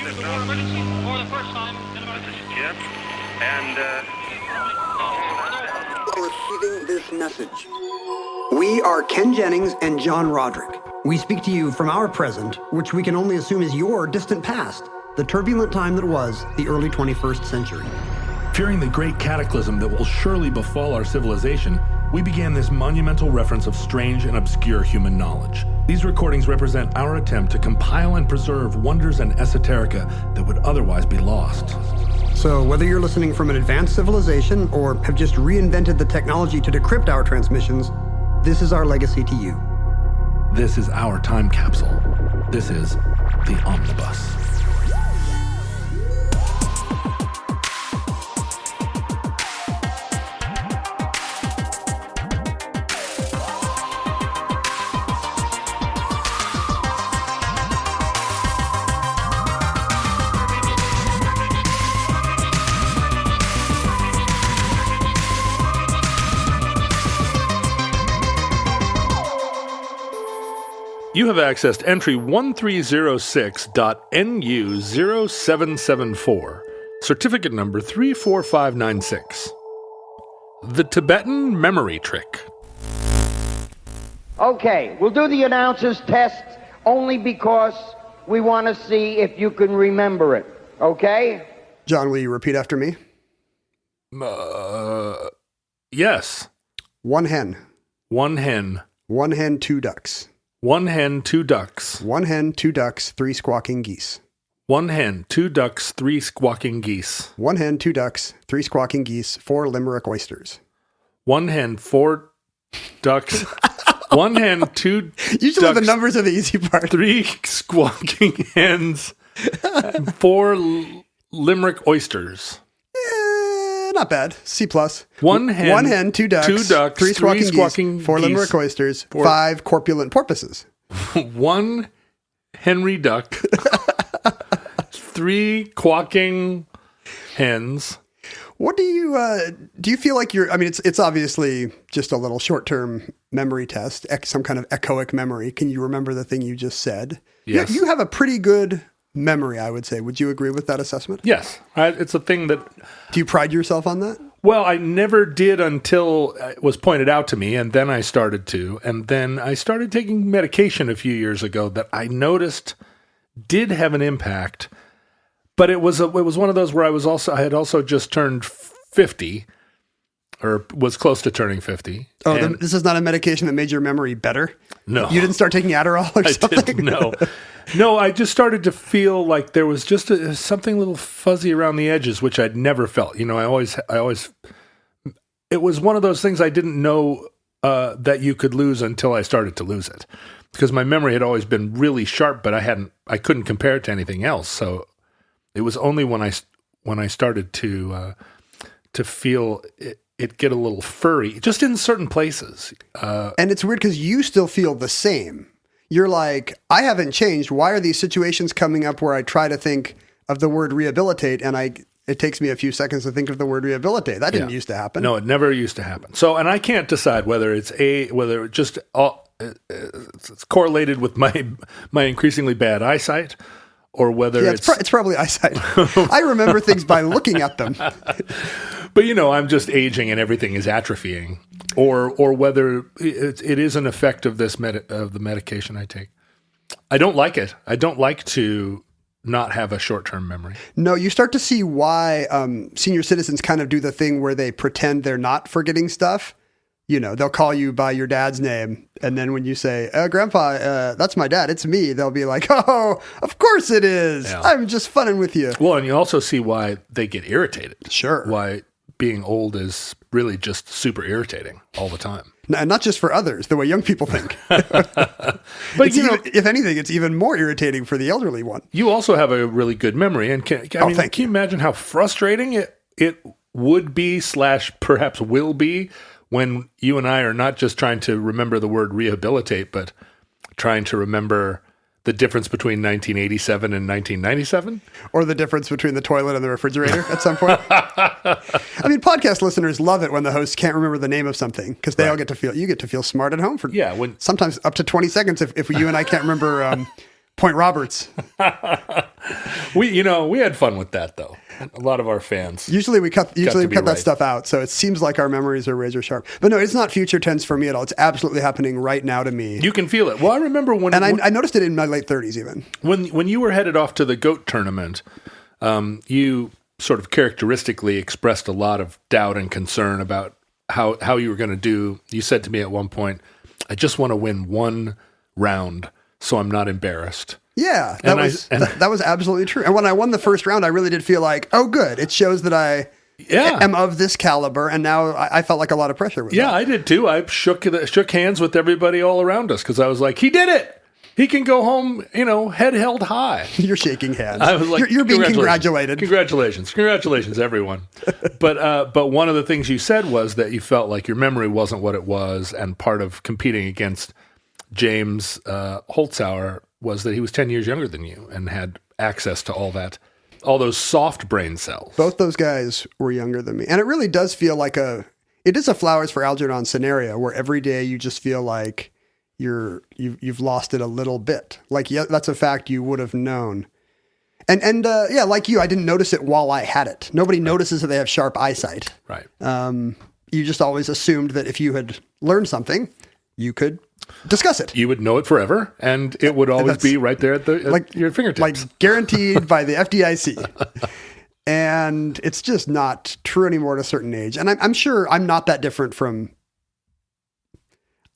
emergency for the first time in about... This is Jim, and Receiving this message. We are Ken Jennings and John Roderick. We speak to you from our present, which we can only assume is your distant past, the turbulent time that was the early 21st century. Fearing the great cataclysm that will surely befall our civilization, we began this monumental reference of strange and obscure human knowledge. These recordings represent our attempt to compile and preserve wonders and esoterica that would otherwise be lost. So whether you're listening from an advanced civilization or have just reinvented the technology to decrypt our transmissions, this is our legacy to you. This is our time capsule. This is the Omnibus. You have accessed entry 1306.NU0774, certificate number 34596. The Tibetan Memory Trick. Okay, we'll do the announcer's test only because we want to see if you can remember it, okay? John, will you repeat after me? Yes. One hen. One hen. One hen, two ducks. One hen, two ducks. One hen, two ducks, three squawking geese. One hen, two ducks, three squawking geese. One hen, two ducks, three squawking geese, four Limerick oysters. One hen, four ducks. One hen, two Usually ducks, the numbers are the easy part. three squawking hens, and four Limerick oysters. Not bad. C+. One hen, two ducks, three squawking geese, four Limerick oysters, five corpulent porpoises. One Henry duck, three quacking hens. What do you feel like you're, I mean, it's obviously just a little short-term memory test, some kind of echoic memory. Can you remember the thing you just said? Yes. You have a pretty good memory, I would say. Would you agree with that assessment? Yes. It's a thing that... Do you pride yourself on that? Well, I never did until it was pointed out to me, and then I started to. And then I started taking medication a few years ago that I noticed did have an impact. But it was one of those where I had also just turned 50, or was close to turning 50. Oh, this is not a medication that made your memory better? No. You didn't start taking Adderall or something? I didn't, no. No, I just started to feel like there was just something a little fuzzy around the edges, which I'd never felt. You know, I always, it was one of those things I didn't know that you could lose until I started to lose it. Because my memory had always been really sharp, but I couldn't compare it to anything else. So it was only when I started to feel it get a little furry, just in certain places. And it's weird because you still feel the same. You're like, I haven't changed. Why are these situations coming up where I try to think of the word rehabilitate and it takes me a few seconds to think of the word rehabilitate? That didn't used to happen. No, it never used to happen. So, and I can't decide whether it's correlated with my increasingly bad eyesight, or whether it's probably eyesight. I remember things by looking at them. But I'm just aging and everything is atrophying, or whether it is an effect of the medication I take. I don't like it. I don't like to not have a short-term memory. No, you start to see why senior citizens kind of do the thing where they pretend they're not forgetting stuff. They'll call you by your dad's name, and then when you say, Grandpa, that's my dad, it's me, they'll be like, oh, of course it is. Yeah. I'm just funning with you. Well, and you also see why they get irritated. Sure. Why being old is really just super irritating all the time. And not just for others, the way young people think. But if anything, it's even more irritating for the elderly one. You also have a really good memory. And can you imagine how frustrating it would be / perhaps will be when you and I are not just trying to remember the word rehabilitate, but trying to remember the difference between 1987 and 1997? Or the difference between the toilet and the refrigerator at some point? I mean, podcast listeners love it when the hosts can't remember the name of something, because they all get to feel, you get to feel smart at home for sometimes up to 20 seconds if you and I can't remember Point Roberts. We had fun with that though. A lot of our fans. Usually we cut that right. stuff out, so it seems like our memories are razor sharp. But no, it's not future tense for me at all. It's absolutely happening right now to me. You can feel it. Well, I remember when, and I noticed it in my late 30s even. When you were headed off to the goat tournament, you sort of characteristically expressed a lot of doubt and concern about how you were going to do. You said to me at one point, "I just want to win one round, so I'm not embarrassed." Yeah, that was absolutely true. And when I won the first round, I really did feel like, oh, good. It shows that I am of this caliber. And now I felt like a lot of pressure with that. I did too. I shook hands with everybody all around us because I was like, he did it. He can go home, head held high. You're shaking hands. I was like, you're being congratulated. Congratulations, everyone. But one of the things you said was that you felt like your memory wasn't what it was, and part of competing against James Holzhauer was that he was 10 years younger than you and had access to all those soft brain cells. Both those guys were younger than me. And it really does feel like it is a Flowers for Algernon scenario where every day you just feel like you've lost it a little bit. Like, yeah, that's a fact you would have known. And like you, I didn't notice it while I had it. Nobody notices that they have sharp eyesight. Right. You just always assumed that if you had learned something, you could discuss it. You would know it forever, and it would always be right there at your fingertips. Like guaranteed by the FDIC. And it's just not true anymore at a certain age. And I'm sure I'm not that different from...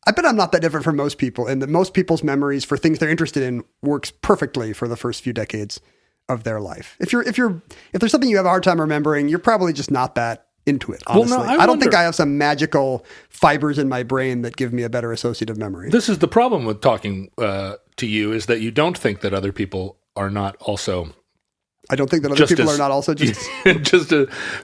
I bet I'm not that different from most people, and that most people's memories for things they're interested in works perfectly for the first few decades of their life. If there's something you have a hard time remembering, you're probably just not that into it, honestly. Well, no, I don't think I have some magical fibers in my brain that give me a better associative memory. This is the problem with talking to you, is that you don't think that other people are not also... I don't think that other people are not also just...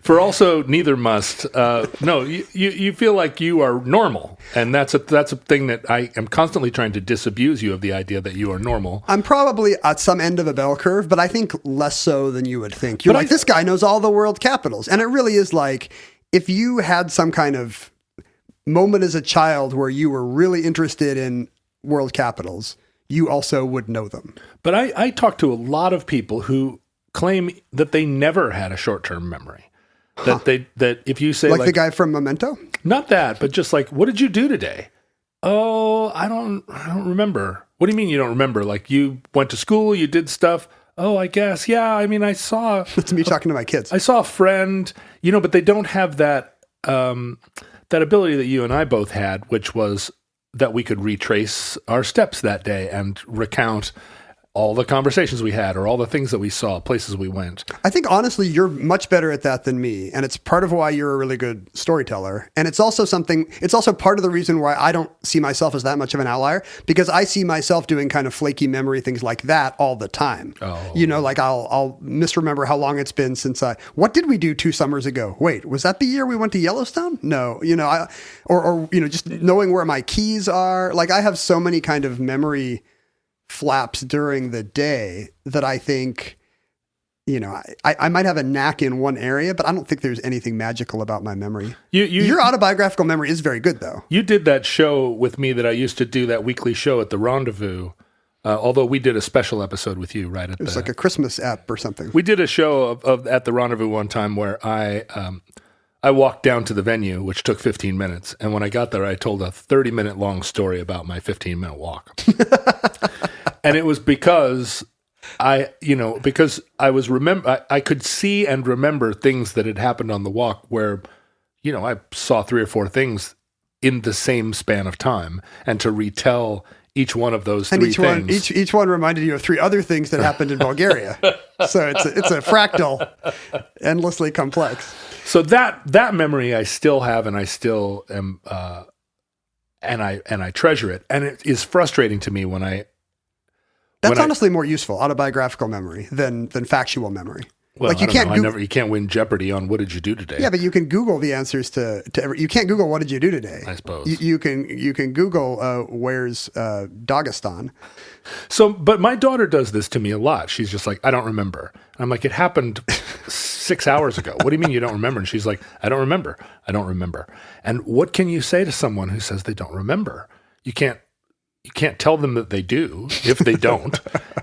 for also neither must. No, you feel like you are normal. And that's a thing that I am constantly trying to disabuse you of, the idea that you are normal. I'm probably at some end of a bell curve, but I think less so than you would think. You're this guy knows all the world capitals. And it really is like, if you had some kind of moment as a child where you were really interested in world capitals, you also would know them. But I talk to a lot of people who claim that they never had a short-term memory. That if you say like the guy from Memento? Not that, but just like, what did you do today? Oh, I don't remember. What do you mean you don't remember? Like, you went to school, you did stuff. Oh, I guess. Yeah, I mean, I saw... That's me talking to my kids. I saw a friend, but they don't have that that ability that you and I both had, which was that we could retrace our steps that day and recount all the conversations we had, or all the things that we saw, places we went. I think, honestly, you're much better at that than me. And it's part of why you're a really good storyteller. And it's also part of the reason why I don't see myself as that much of an outlier, because I see myself doing kind of flaky memory things like that all the time. Oh. Like I'll misremember how long it's been since what did we do 2 summers ago? Wait, was that the year we went to Yellowstone? No, just knowing where my keys are. Like, I have so many kind of memory flaps during the day that I think, I might have a knack in one area, but I don't think there's anything magical about my memory. Your autobiographical memory is very good, though. You did that show with me that I used to do, that weekly show at the Rendezvous. Although we did a special episode with you, right? It was like a Christmas app or something. We did a show at the Rendezvous one time where I walked down to the venue, which took 15 minutes. And when I got there, I told a 30-minute long story about my 15-minute walk. And it was because I could see and remember things that had happened on the walk where, I saw 3 or 4 things in the same span of time, and to retell each one of those 3 things. Each one reminded you of 3 other things that happened in Bulgaria. So it's a fractal, endlessly complex. So that memory I still have, and I still am, and I treasure it. And it is frustrating to me when That's honestly more useful, autobiographical memory, than factual memory. Well, like, you can't win Jeopardy on what did you do today. Yeah, but you can Google the answers to you can't Google what did you do today. I suppose you can Google where's Dagestan. So, but my daughter does this to me a lot. She's just like, I don't remember. And I'm like, it happened 6 hours ago. What do you mean you don't remember? And she's like, I don't remember. And what can you say to someone who says they don't remember? You can't tell them that they do if they don't.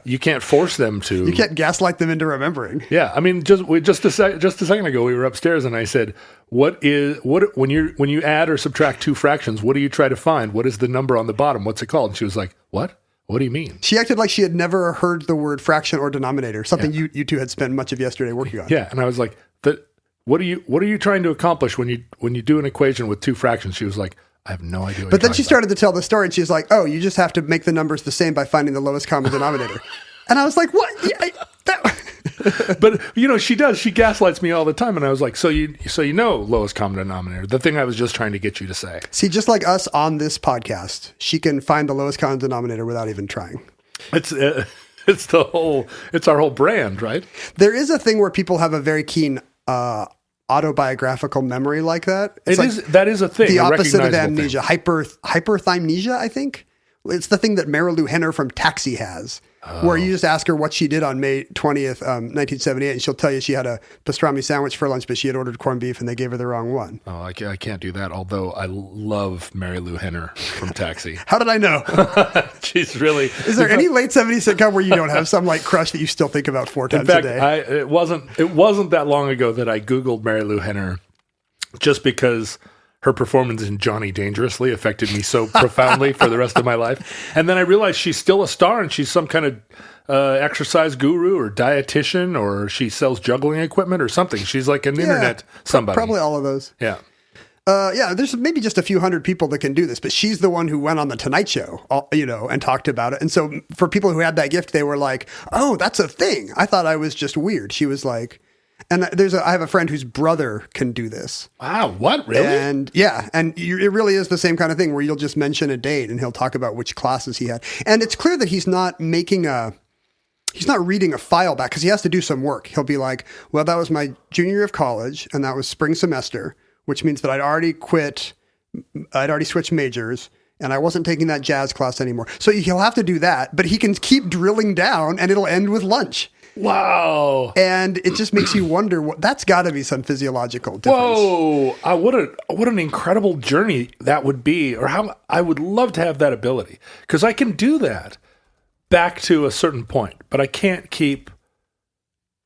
you can't force them to. You can't gaslight them into remembering. Yeah, I mean, just a second ago, we were upstairs, and I said, when you add or subtract two fractions, what do you try to find? What is the number on the bottom? What's it called? And she was like, what? What do you mean? She acted like she had never heard the word fraction or denominator, something you two had spent much of yesterday working on. Yeah, and I was like, what are you trying to accomplish when you do an equation with two fractions? She was like, I have no idea. But then she started to tell the story, and she's like, "Oh, you just have to make the numbers the same by finding the lowest common denominator." And I was like, "What?" But she does. She gaslights me all the time, and I was like, "So you know lowest common denominator?" The thing I was just trying to get you to say. See, just like us on this podcast, she can find the lowest common denominator without even trying. It's our whole brand, right? There is a thing where people have a very keen autobiographical memory like that. That is a thing. The opposite of amnesia, hyperthymnesia, I think. It's the thing that Marilu Henner from Taxi has, where you just ask her what she did on May 20th, 1978, and she'll tell you she had a pastrami sandwich for lunch, but she had ordered corned beef and they gave her the wrong one. Oh, I can't do that, although I love Marilu Henner from Taxi. How did I know? She's really... Is there any late 70s sitcom where you don't have some like crush that you still think about 4 times a day? It wasn't that long ago that I Googled Marilu Henner just because her performance in Johnny Dangerously affected me so profoundly for the rest of my life. And then I realized she's still a star, and she's some kind of exercise guru or dietitian, or she sells juggling equipment or something. She's like an internet somebody. Probably all of those. Yeah. There's maybe just a few hundred people that can do this, but she's the one who went on the Tonight Show, and talked about it. And so for people who had that gift, they were like, "Oh, that's a thing. I thought I was just weird." She was like, and I have a friend whose brother can do this. Wow, what, really? And it really is the same kind of thing where you'll just mention a date and he'll talk about which classes he had. And it's clear that he's not reading a file back because he has to do some work. He'll be like, "Well, that was my junior year of college, and that was spring semester, which means that I'd already switched majors, and I wasn't taking that jazz class anymore." So he'll have to do that, but he can keep drilling down, and it'll end with lunch. Wow. And it just makes you wonder, that's got to be some physiological difference. Whoa. What an incredible journey that would be, or how I would love to have that ability, because I can do that back to a certain point, but I can't keep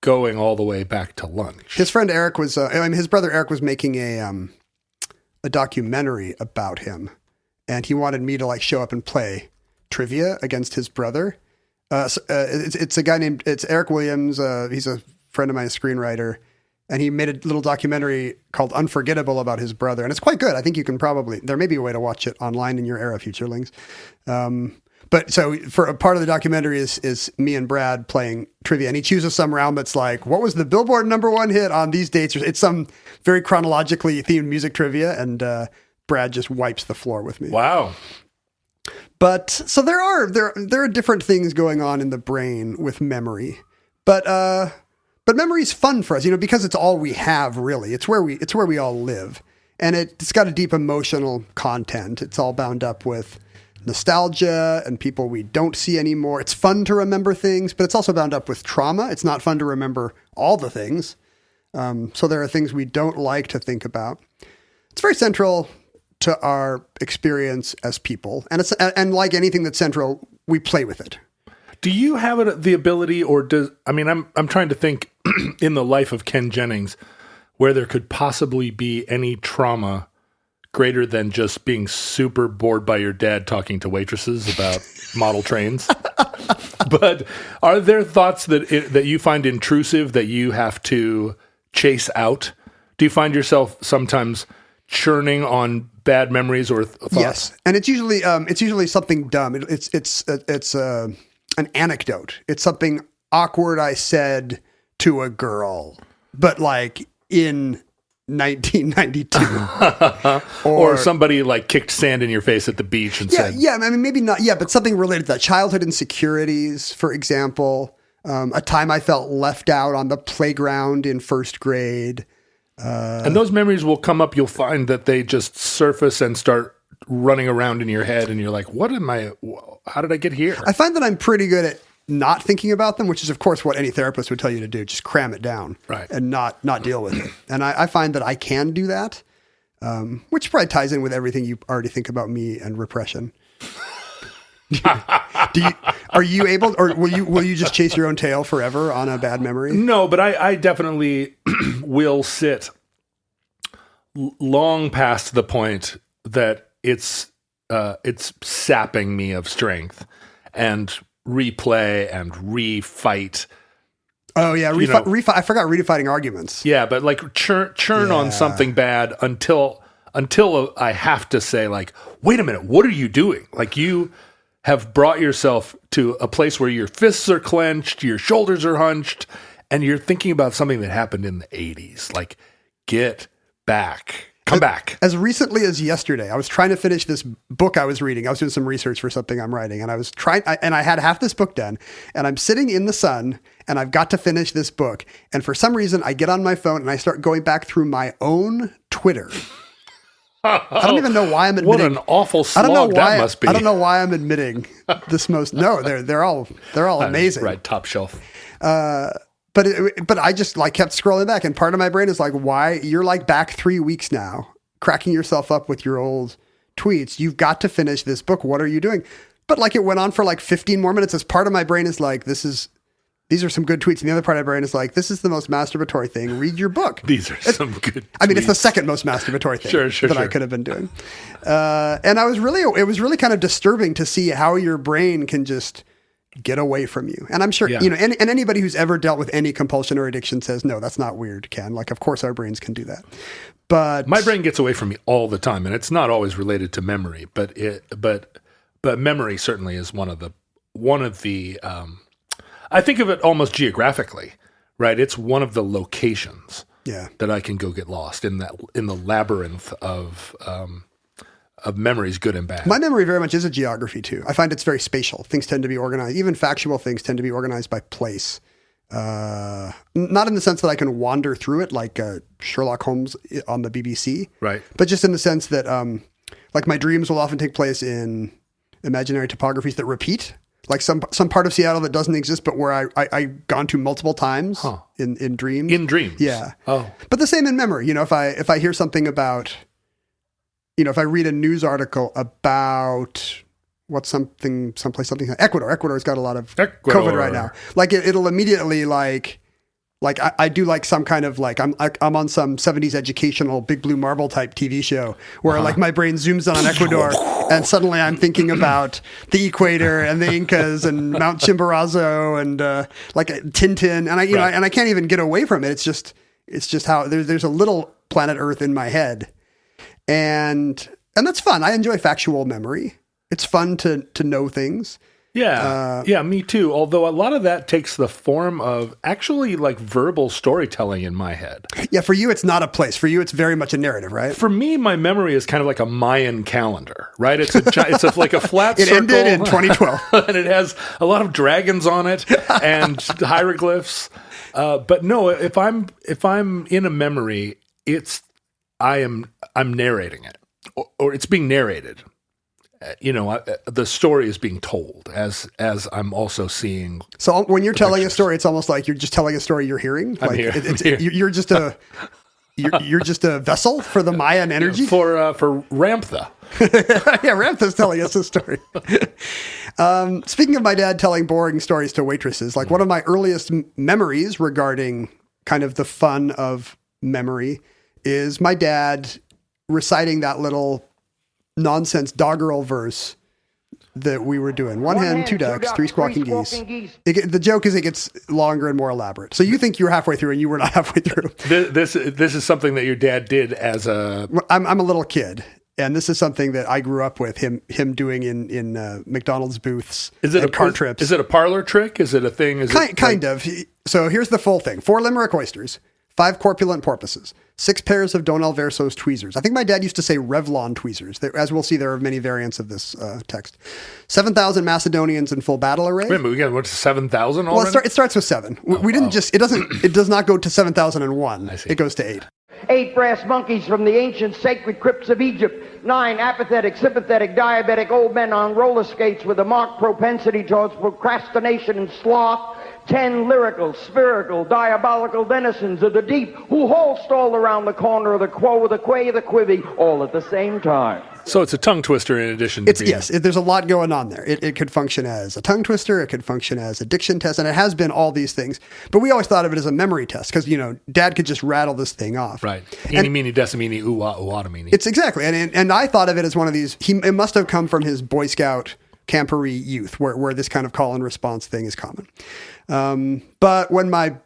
going all the way back to lunch. His friend Eric his brother Eric was making a documentary about him, and he wanted me to like show up and play trivia against his brother. It's a guy named Eric Williams. He's a friend of mine, a screenwriter, and he made a little documentary called Unforgettable about his brother. And it's quite good. I think you can there may be a way to watch it online in your era, Futurelings. But so for a part of the documentary is me and Brad playing trivia, and he chooses some round that's like, what was the Billboard #1 hit on these dates? It's some very chronologically themed music trivia, and Brad just wipes the floor with me. Wow. But so there are different things going on in the brain with memory, but memory's fun for us, because it's all we have really. It's where we all live, and it's got a deep emotional content. It's all bound up with nostalgia and people we don't see anymore. It's fun to remember things, but it's also bound up with trauma. It's not fun to remember all the things. So there are things we don't like to think about. It's very central to our experience as people. And like anything that's central, we play with it. Do you have the ability, or I'm trying to think in the life of Ken Jennings where there could possibly be any trauma greater than just being super bored by your dad talking to waitresses about model trains. But are there thoughts that you find intrusive that you have to chase out? Do you find yourself sometimes churning on bad memories or thoughts? Yes, and it's usually something dumb. It's an anecdote. It's something awkward I said to a girl, but like in 1992, or somebody like kicked sand in your face at the beach and said, "Yeah." I mean, maybe not. Yeah, but something related to that. Childhood insecurities, for example. A time I felt left out on the playground in first grade. And those memories will come up. You'll find that they just surface and start running around in your head, and you're like, how did I get here? I find that I'm pretty good at not thinking about them, which is, of course, what any therapist would tell you to do. Just cram it down, right, and not deal with it. And I find that I can do that, which probably ties in with everything you already think about me and repression. Are you able, or will you just chase your own tail forever on a bad memory? No, but I definitely will sit long past the point that it's sapping me of strength and replay and refight. Oh yeah, refight. I forgot refighting arguments. Yeah, but like churn on something bad until I have to say like, wait a minute, what are you doing? Like you have brought yourself to a place where your fists are clenched, your shoulders are hunched, and you're thinking about something that happened in the 80s. Like, get back. Come back. As recently as yesterday, I was trying to finish this book I was reading. I was doing some research for something I'm writing, and I had half this book done, and I'm sitting in the sun, and I've got to finish this book. And for some reason, I get on my phone, and I start going back through my own Twitter. I don't even know why I'm admitting. What an awful slog that must be. I don't know why I'm admitting this most. No, they're all amazing. Right, top shelf. But I just like kept scrolling back, and part of my brain is like, why you're like back 3 weeks now, cracking yourself up with your old tweets. You've got to finish this book. What are you doing? But like it went on for like 15 more minutes. As part of my brain is like, these are some good tweets. And the other part of my brain is like, this is the most masturbatory thing. Read your book. These are some good I mean, it's the second most masturbatory thing that I could have been doing. And it was really kind of disturbing to see how your brain can just get away from you. And I'm sure, and anybody who's ever dealt with any compulsion or addiction says, no, that's not weird, Ken. Like, of course our brains can do that. But my brain gets away from me all the time. And it's not always related to memory, but memory certainly is one of the I think of it almost geographically, right? It's one of the locations that I can go get lost in the labyrinth of memories, good and bad. My memory very much is a geography too. I find it's very spatial. Things tend to be organized. Even factual things tend to be organized by place. Not in the sense that I can wander through it like Sherlock Holmes on the BBC, right? But just in the sense that like my dreams will often take place in imaginary topographies that repeat. Like some part of Seattle that doesn't exist, but where I've gone to multiple times in dreams. In dreams, yeah. Oh, but the same in memory. If I hear something about, if I read a news article about something like Ecuador. Ecuador's got a lot of COVID right now. Like it'll immediately like I do like some kind of like I'm on some 70s educational Big Blue Marble type TV show where like my brain zooms in on Ecuador and suddenly I'm thinking about the equator and the Incas and Mount Chimborazo and like Tintin and I can't even get away from it. It's just how there's a little planet Earth in my head and that's fun. I enjoy factual memory. It's fun to know things. Yeah, me too. Although a lot of that takes the form of actually like verbal storytelling in my head. Yeah, for you, it's not a place. For you, it's very much a narrative, right? For me, my memory is kind of like a Mayan calendar, right? It's like a flat circle. It ended in 2012. And it has a lot of dragons on it and hieroglyphs. But no, if I'm in a memory, I'm narrating it or it's being narrated. The story is being told as I'm also seeing. So when you're telling a story, it's almost like you're just telling a story you're hearing. I'm like here. You're just a you're just a vessel for the Mayan energy for Ramtha. Yeah, Ramtha's telling us a story. Speaking of my dad telling boring stories to waitresses, like one of my earliest memories regarding kind of the fun of memory is my dad reciting that little nonsense doggerel verse that we were doing. One hen, two ducks, three squawking geese. The joke is it gets longer and more elaborate. So you think you were halfway through and you were not halfway through. This is something that your dad did as a... I'm a little kid. And this is something that I grew up with him doing in McDonald's booths and car trips. Is it a parlor trick? Is it a thing? Kind of. So here's the full thing. 4 limerick oysters, 5 corpulent porpoises, 6 pairs of Donald Verso's tweezers. I think my dad used to say Revlon tweezers. As we'll see, there are many variants of this text. 7,000 Macedonians in full battle array. Wait a minute, we got 7,000 already? Well, it starts with 7. We didn't just, it does not go to 7,001. It goes to 8. 8 brass monkeys from the ancient sacred crypts of Egypt. 9 apathetic, sympathetic, diabetic old men on roller skates with a marked propensity towards procrastination and sloth. 10 lyrical, spherical, diabolical denizens of the deep who all stall around the corner of the quo, the quay, the quivy, all at the same time. So it's a tongue twister in addition to being... Yes, there's a lot going on there. It could function as a tongue twister. It could function as a diction test, and it has been all these things. But we always thought of it as a memory test because, Dad could just rattle this thing off. Right. Eeny, meeny, decimini, ooh-ah, meeny. It's exactly. And I thought of it as one of these... It must have come from his Boy Scout camporee youth where this kind of call and response thing is common. But when my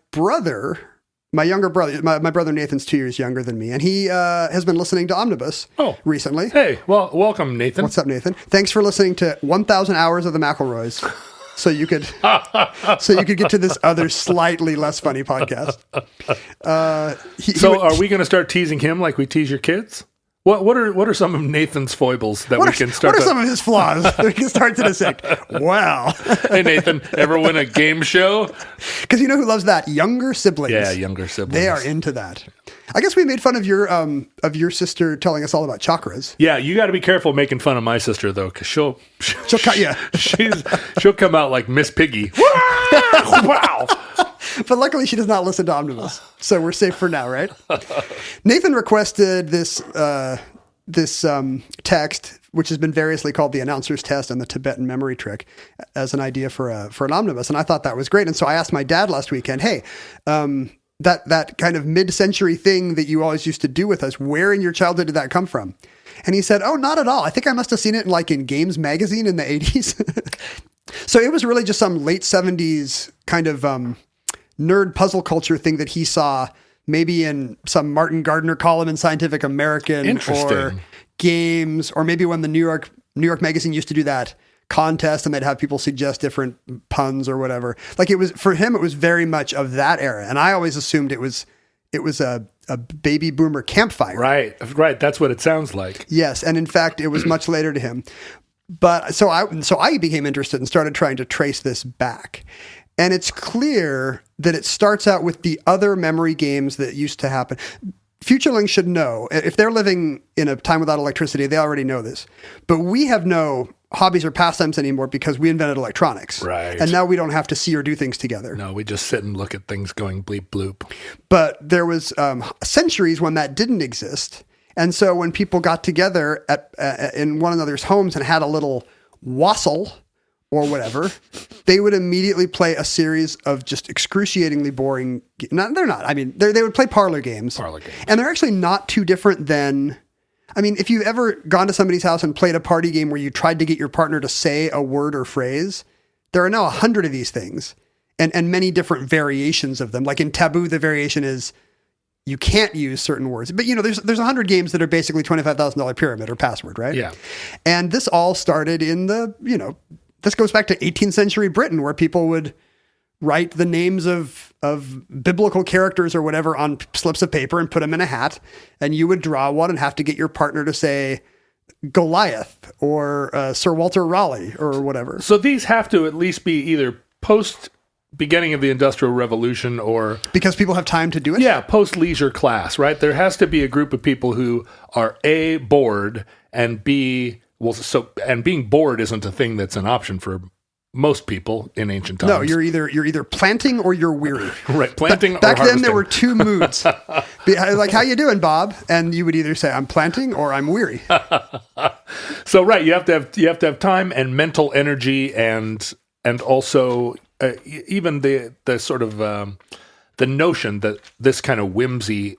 younger brother, my brother Nathan's 2 years younger than me, and he has been listening to Omnibus recently. Hey, well, welcome, Nathan. What's up, Nathan? Thanks for listening to 1,000 hours of the McElroys, so you could get to this other slightly less funny podcast. Are we going to start teasing him like we tease your kids? What are some of Nathan's foibles that we can start? What are some of his flaws that we can start to dissect? Wow. Hey, Nathan, ever win a game show? Because you know who loves that? Younger siblings. Yeah, younger siblings. They are into that. I guess we made fun of your sister telling us all about chakras. Yeah, you got to be careful making fun of my sister though, because she'll come out like Miss Piggy. Wow. But luckily, she does not listen to Omnibus, so we're safe for now, right? Nathan requested this text, which has been variously called the announcer's test and the Tibetan memory trick, as an idea for an Omnibus, and I thought that was great. And so I asked my dad last weekend, "Hey, that kind of mid-century thing that you always used to do with us, where in your childhood did that come from?" And he said, "Oh, not at all. I think I must have seen it in Games Magazine in the 80s." So it was really just some late 70s kind of nerd puzzle culture thing that he saw maybe in some Martin Gardner column in Scientific American, or games, or maybe when the New York Magazine used to do that contest and they'd have people suggest different puns or whatever. Like it was, for him, it was very much of that era. And I always assumed it was a baby boomer campfire. Right. That's what it sounds like. Yes. And in fact, it was much later to him. But so I became interested and started trying to trace this back. And it's clear that it starts out with the other memory games that used to happen. Futurelings should know, if they're living in a time without electricity, they already know this. But we have no hobbies or pastimes anymore because we invented electronics. Right. And now we don't have to see or do things together. No, we just sit and look at things going bleep bloop. But there was centuries when that didn't exist. And so when people got together in one another's homes and had a little wassail or whatever, they would immediately play a series of just excruciatingly boring... they're not. I mean, they would play parlor games. And they're actually not too different than... I mean, if you've ever gone to somebody's house and played a party game where you tried to get your partner to say a word or phrase, there are now 100 of these things and many different variations of them. Like in Taboo, the variation is you can't use certain words. But, there's 100 games that are basically $25,000 pyramid or password, right? Yeah. And this all started in this goes back to 18th century Britain, where people would write the names of biblical characters or whatever on slips of paper and put them in a hat. And you would draw one and have to get your partner to say Goliath or Sir Walter Raleigh or whatever. So these have to at least be either post beginning of the Industrial Revolution or... Because people have time to do it? Yeah, post leisure class, right? There has to be a group of people who are A, bored, and B... and being bored isn't a thing that's an option for most people in ancient times. No, you're either planting or you're weary. Right, planting or back harvesting. then there were two moods. Like, how you doing, Bob? And you would either say I'm planting or I'm weary. So right, you have to have time and mental energy and also even the sort of the notion that this kind of whimsy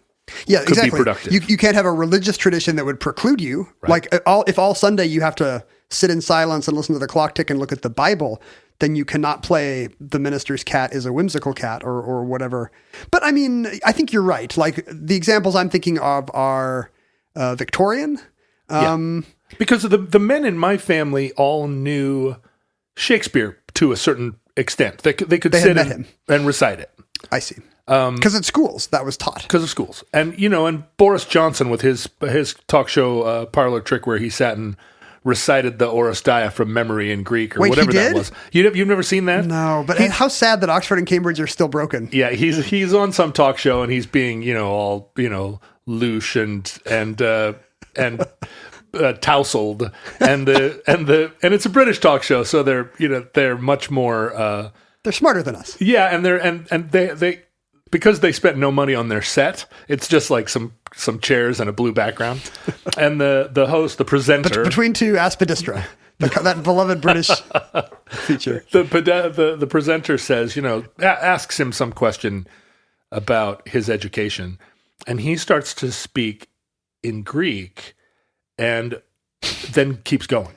could be productive. You can't have a religious tradition that would preclude you. Right. Like if all Sunday you have to sit in silence and listen to the clock tick and look at the Bible, then you cannot play The Minister's Cat is a Whimsical Cat or whatever. But I mean, I think you're right. Like the examples I'm thinking of are Victorian. Because the men in my family all knew Shakespeare to a certain extent. They could sit and recite it. I see. Because at schools, that was taught. Because of schools. And, and Boris Johnson with his talk show Parlor Trick where he sat and recited the Oresteia from memory in Greek or whatever that was. You've never seen that? No, but how sad that Oxford and Cambridge are still broken. Yeah, he's on some talk show and he's being, all, louche and tousled and it's a British talk show, so they're much more They're smarter than us. Yeah, and they because they spent no money on their set, it's just like some chairs and a blue background. And the host, the presenter, Between two aspidistra, that beloved British feature. The presenter says, asks him some question about his education, and he starts to speak in Greek, and then keeps going.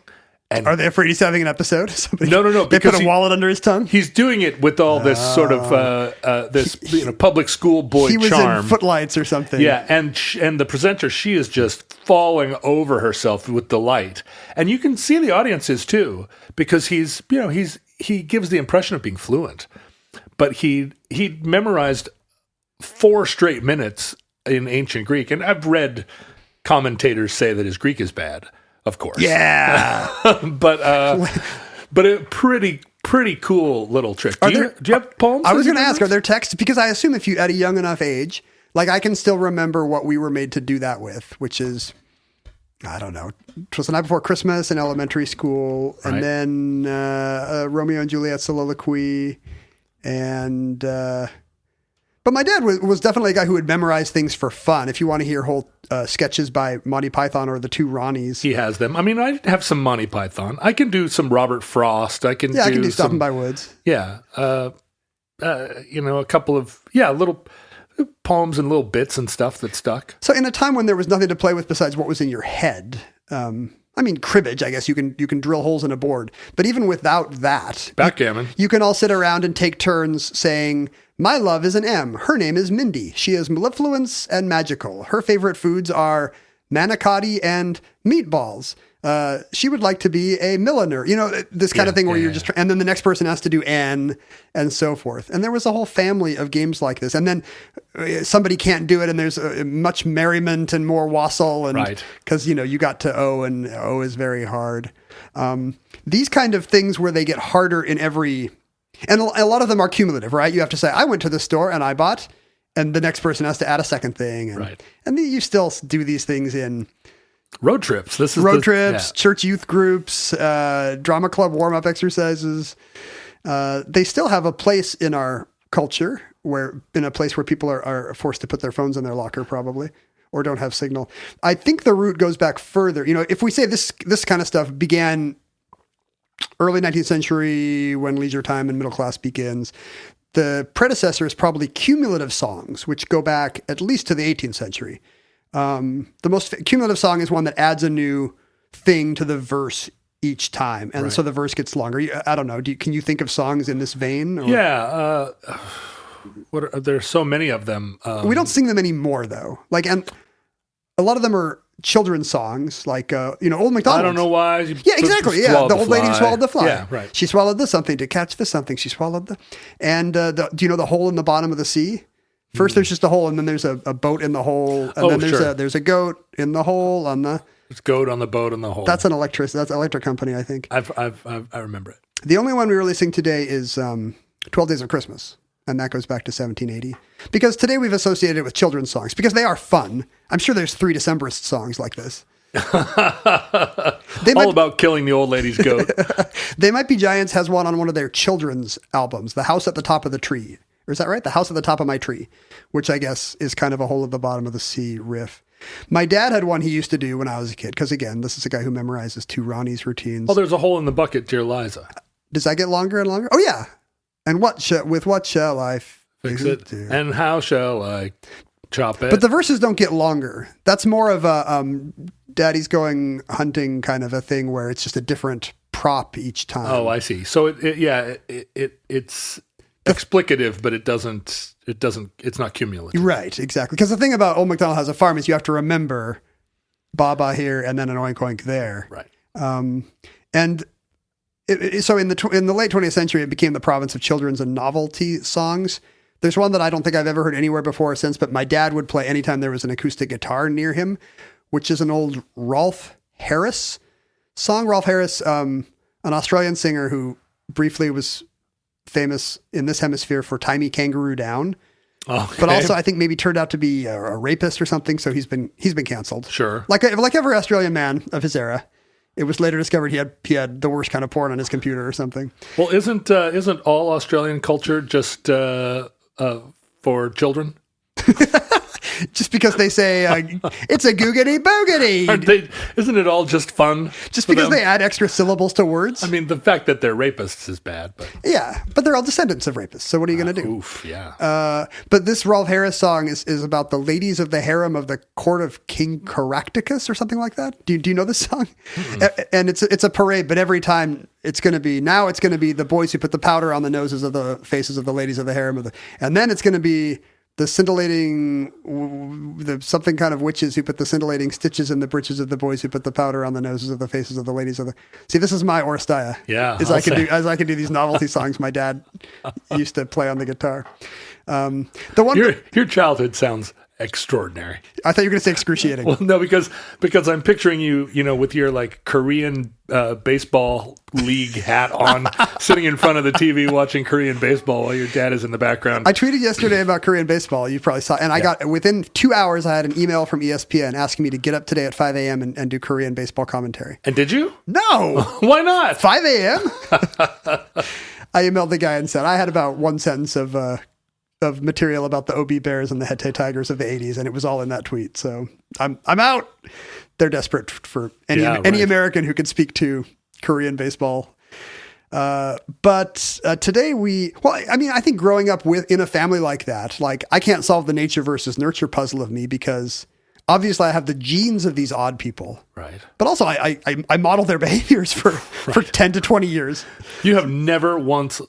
And are they afraid he's having an episode? No. They put a wallet under his tongue. He's doing it with all this sort of public school boy He was charm. in Footlights or something. Yeah, and the presenter, she is just falling over herself with delight, and you can see the audience is too, because he gives the impression of being fluent, but he memorized 4 straight minutes in ancient Greek, and I've read commentators say that his Greek is bad. Of course. Yeah. but a pretty cool little trick. Do you have poems? I was going to ask, are there texts? Because I assume if you at a young enough age, like I can still remember what we were made to do that with, which is, I don't know, it was the night before Christmas in elementary school, and then Romeo and Juliet soliloquy, and but my dad was definitely a guy who would memorize things for fun. If you want to hear whole sketches by Monty Python or the two Ronnies. He has them. I mean, I have some Monty Python. I can do some Robert Frost. I can do Stopping by Woods. Yeah. A couple of, little poems and little bits and stuff that stuck. So in a time when there was nothing to play with besides what was in your head, cribbage, I guess you can drill holes in a board. But even without that, backgammon, you can all sit around and take turns saying, "My love is an M. Her name is Mindy. She is mellifluous and magical. Her favorite foods are manicotti and meatballs. She would like to be a milliner." This kind of thing where you're just, and then the next person has to do N and so forth. And there was a whole family of games like this. And then somebody can't do it, and there's much merriment and more wassail, and because you got to O, and O is very hard. These kind of things where they get harder in every. And a lot of them are cumulative, right? You have to say, I went to the store and I bought, and the next person has to add a second thing. And, and then you still do these things in road trips. Church youth groups, drama club warm-up exercises. They still have a place in our culture, in a place where people are forced to put their phones in their locker probably, or don't have signal. I think the root goes back further. If we say this kind of stuff began early 19th century, when leisure time and middle class begins, the predecessor is probably cumulative songs, which go back at least to the 18th century. The most cumulative song is one that adds a new thing to the verse each time. And so the verse gets longer. I don't know. Can you think of songs in this vein? Or? Yeah. There's so many of them. We don't sing them anymore though. And a lot of them are children's songs, like Old MacDonald. I don't know why. Yeah, exactly. Yeah, the old lady who swallowed the fly. Yeah, right. She swallowed this something to catch this something. She swallowed the. And do you know the hole in the bottom of the sea? First, there's just a hole, and then there's a boat in the hole, and then there's a goat in the hole on the. It's goat on the boat in the hole. That's an electric company, I think. I remember it. The only one we really sing today is 12 Days of Christmas. And that goes back to 1780. Because today we've associated it with children's songs because they are fun. I'm sure there's 3 Decemberist songs like this. All about killing the old lady's goat. They Might Be Giants has one on one of their children's albums, The House at the Top of the Tree. Or is that right? The House at the Top of My Tree, which I guess is kind of a hole at the bottom of the sea riff. My dad had one he used to do when I was a kid. Because again, this is a guy who memorizes 2 Ronnie's routines. Oh, there's a hole in the bucket, dear Liza. Does that get longer and longer? Oh, yeah. And what shall I fix it? And how shall I chop it? But the verses don't get longer. That's more of a daddy's going hunting kind of a thing where it's just a different prop each time. Oh, I see. So it's explicative, but it's not cumulative. Right, exactly. Because the thing about Old MacDonald Has a Farm is you have to remember Baba here and then an oink oink there. Right. So in the late 20th century, it became the province of children's and novelty songs. There's one that I don't think I've ever heard anywhere before or since, but my dad would play anytime there was an acoustic guitar near him, which is an old Rolf Harris song. Rolf Harris, an Australian singer who briefly was famous in this hemisphere for Tie Me Kangaroo Down. Okay. But also I think maybe turned out to be a rapist or something. So he's been canceled. Sure. Like every Australian man of his era. It was later discovered he had the worst kind of porn on his computer or something. Well, isn't all Australian culture just for children? Just because they say it's a googity boogity. Isn't it all just fun? Just because they add extra syllables to words? I mean, the fact that they're rapists is bad, but yeah, but they're all descendants of rapists. So what are you going to do? Oof, yeah. But this Rolf Harris song is about the ladies of the harem of the court of King Caractacus or something like that. Do you know this song? Mm-hmm. And it's a parade, but every time it's going to be the boys who put the powder on the noses of the faces of the ladies of the harem and then it's going to be the something kind of witches who put the scintillating stitches in the breeches of the boys who put the powder on the noses of the faces of the ladies of the. See, this is my Orstaya. Yeah, as I can do these novelty songs. My dad used to play on the guitar. The one your childhood sounds extraordinary. I thought you were going to say excruciating. Well, no, because I'm picturing you with your like Korean baseball league hat on, sitting in front of the TV watching Korean baseball while your dad is in the background. I tweeted yesterday about Korean baseball. You probably saw, and I got within 2 hours. I had an email from ESPN asking me to get up today at 5 a.m. and do Korean baseball commentary. And did you? No. Why not? 5 a.m. I emailed the guy and said I had about one sentence of material about the OB Bears and the Hete Tigers of the 80s, and it was all in that tweet. So I'm out. They're desperate for any American who could speak to Korean baseball. But today I think growing up in a family like that, like I can't solve the nature versus nurture puzzle of me because obviously I have the genes of these odd people. Right. But also I model their behaviors for 10 to 20 years. You have never once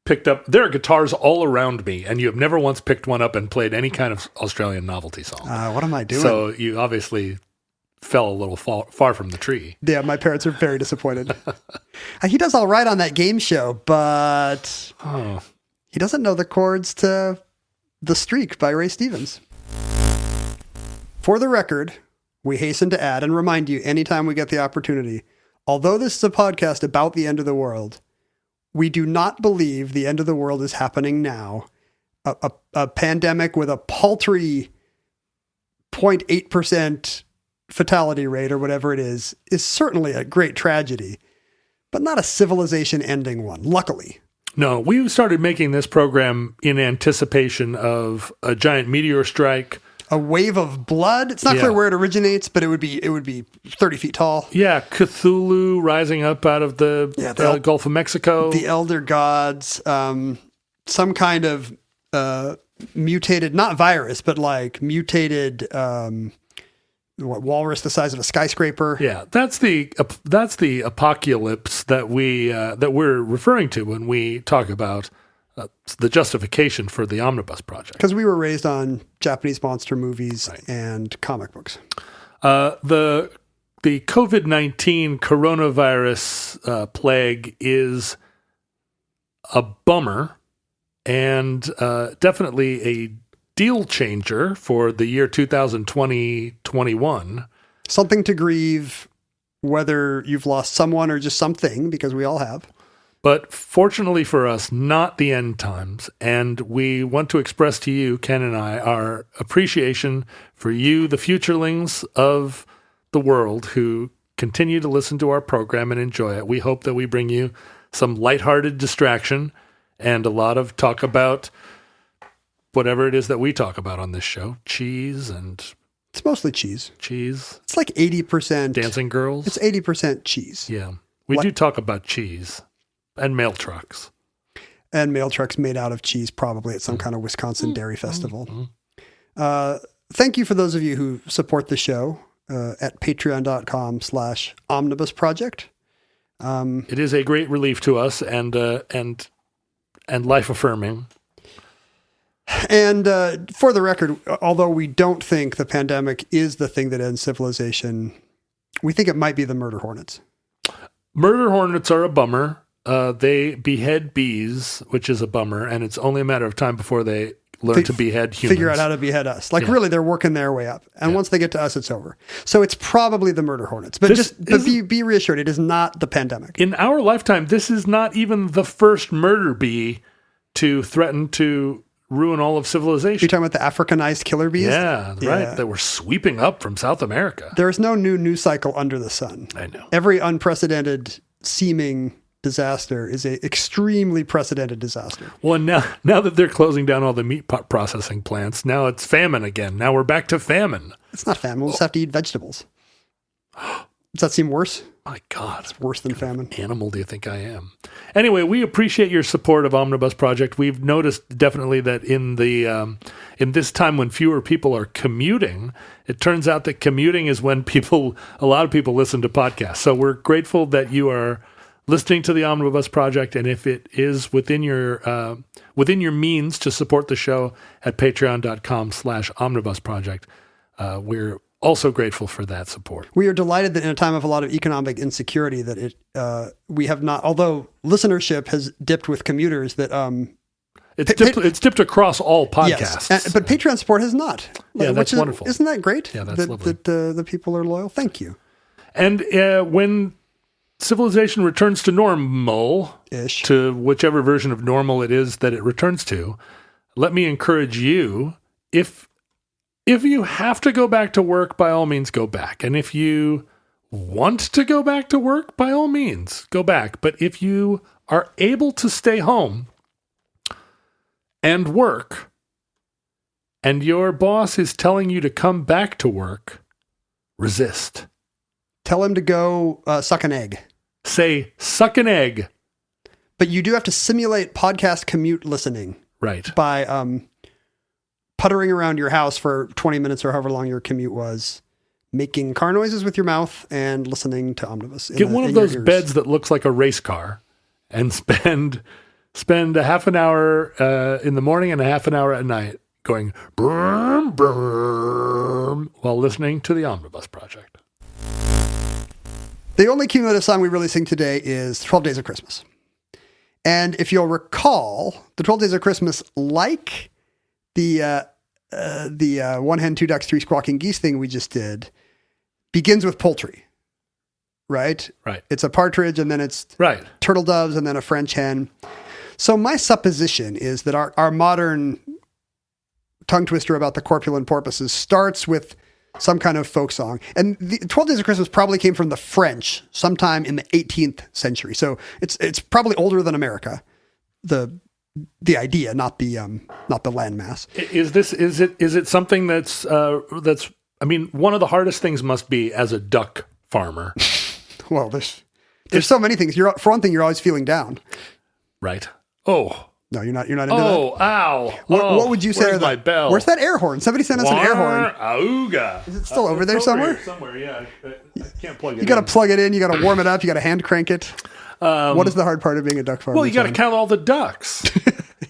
picked up, there are guitars all around me, and you have never once picked one up and played any kind of Australian novelty song. What am I doing? So you obviously fell a little far from the tree. Yeah, my parents are very disappointed. He does all right on that game show, but he doesn't know the chords to The Streak by Ray Stevens. For the record, we hasten to add and remind you anytime we get the opportunity, although this is a podcast about the end of the world, we do not believe the end of the world is happening now. A pandemic with a paltry 0.8% fatality rate or whatever it is certainly a great tragedy, but not a civilization-ending one, luckily. No, we started making this program in anticipation of a giant meteor strike, a wave of blood. It's not clear where it originates, but it would be 30 feet tall. Yeah, Cthulhu rising up out of the Gulf of Mexico. The elder gods, some kind of mutated, not virus, but like mutated walrus the size of a skyscraper. Yeah, that's the apocalypse that we're referring to when we talk about the justification for the Omnibus Project. Because we were raised on Japanese monster movies and comic books. The COVID-19 coronavirus plague is a bummer and definitely a deal changer for the year 2020-21. Something to grieve, whether you've lost someone or just something, because we all have. But fortunately for us, not the end times. And we want to express to you, Ken and I, our appreciation for you, the futurelings of the world who continue to listen to our program and enjoy it. We hope that we bring you some lighthearted distraction and a lot of talk about whatever it is that we talk about on this show. Cheese and... It's mostly cheese. Cheese. It's like 80%... Dancing girls. It's 80% cheese. Yeah. We do talk about cheese. And mail trucks. And mail trucks made out of cheese, probably at some kind of Wisconsin dairy festival. Thank you for those of you who support the show at patreon.com/omnibus project. It is a great relief to us and life affirming. And for the record, although we don't think the pandemic is the thing that ends civilization, we think it might be the murder hornets. Murder hornets are a bummer. They behead bees, which is a bummer, and it's only a matter of time before they learn to behead humans. Figure out how to behead us. Really, they're working their way up. And once they get to us, it's over. So it's probably the murder hornets. But be reassured, it is not the pandemic. In our lifetime, this is not even the first murder bee to threaten to ruin all of civilization. You're talking about the Africanized killer bees? Yeah, right. That were sweeping up from South America. There is no new news cycle under the sun. I know. Every unprecedented seeming disaster is a extremely precedented disaster. Well, now that they're closing down all the meat processing plants, now it's famine again. Now we're back to famine. It's not famine. We'll just have to eat vegetables. Does that seem worse? My God. It's worse than famine. Animal do you think I am? Anyway, we appreciate your support of Omnibus Project. We've noticed definitely that in in this time when fewer people are commuting, it turns out that commuting is when a lot of people listen to podcasts. So we're grateful that you are listening to the Omnibus Project, and if it is within your means to support the show at patreon.com/Omnibus Project, we're also grateful for that support. We are delighted that in a time of a lot of economic insecurity that we have not, although listenership has dipped with commuters, that it's dipped across all podcasts. Yes, but Patreon support has not. Yeah, that's wonderful. Isn't that great? Yeah, that's lovely. That the people are loyal. Thank you. And when civilization returns to normal-ish, to whichever version of normal it is that it returns to, let me encourage you, if you have to go back to work, by all means, go back. And if you want to go back to work, by all means, go back. But if you are able to stay home and work, and your boss is telling you to come back to work, resist. Tell him to go suck an egg. Say, suck an egg. But you do have to simulate podcast commute listening. Right. By puttering around your house for 20 minutes or however long your commute was, making car noises with your mouth and listening to Omnibus. Get one of those beds that looks like a race car and spend a half an hour in the morning and a half an hour at night going brum, brum, while listening to the Omnibus Project. The only cumulative song we really sing today is 12 Days of Christmas. And if you'll recall, the 12 Days of Christmas, like the one hen, two ducks, three squawking geese thing we just did, begins with poultry, right? Right. It's a partridge, and then it's turtle doves, and then a French hen. So my supposition is that our modern tongue twister about the corpulent porpoises starts with some kind of folk song. And the 12 Days of Christmas probably came from the French sometime in the 18th century. So it's probably older than America. The idea, not the landmass. Is it something that's I mean, one of the hardest things must be as a duck farmer. Well, there's so many things. For one thing, you're always feeling down. Right. Oh. No, you're not into that. Oh, ow. What would you say? Where's my bell? Where's that air horn? Somebody sent us an air horn. Auga. Is it still over there somewhere? Somewhere, yeah. I can't plug it in. You got to plug it in. You got to warm it up. You got to hand crank it. What is the hard part of being a duck farmer? Well, you got to count all the ducks.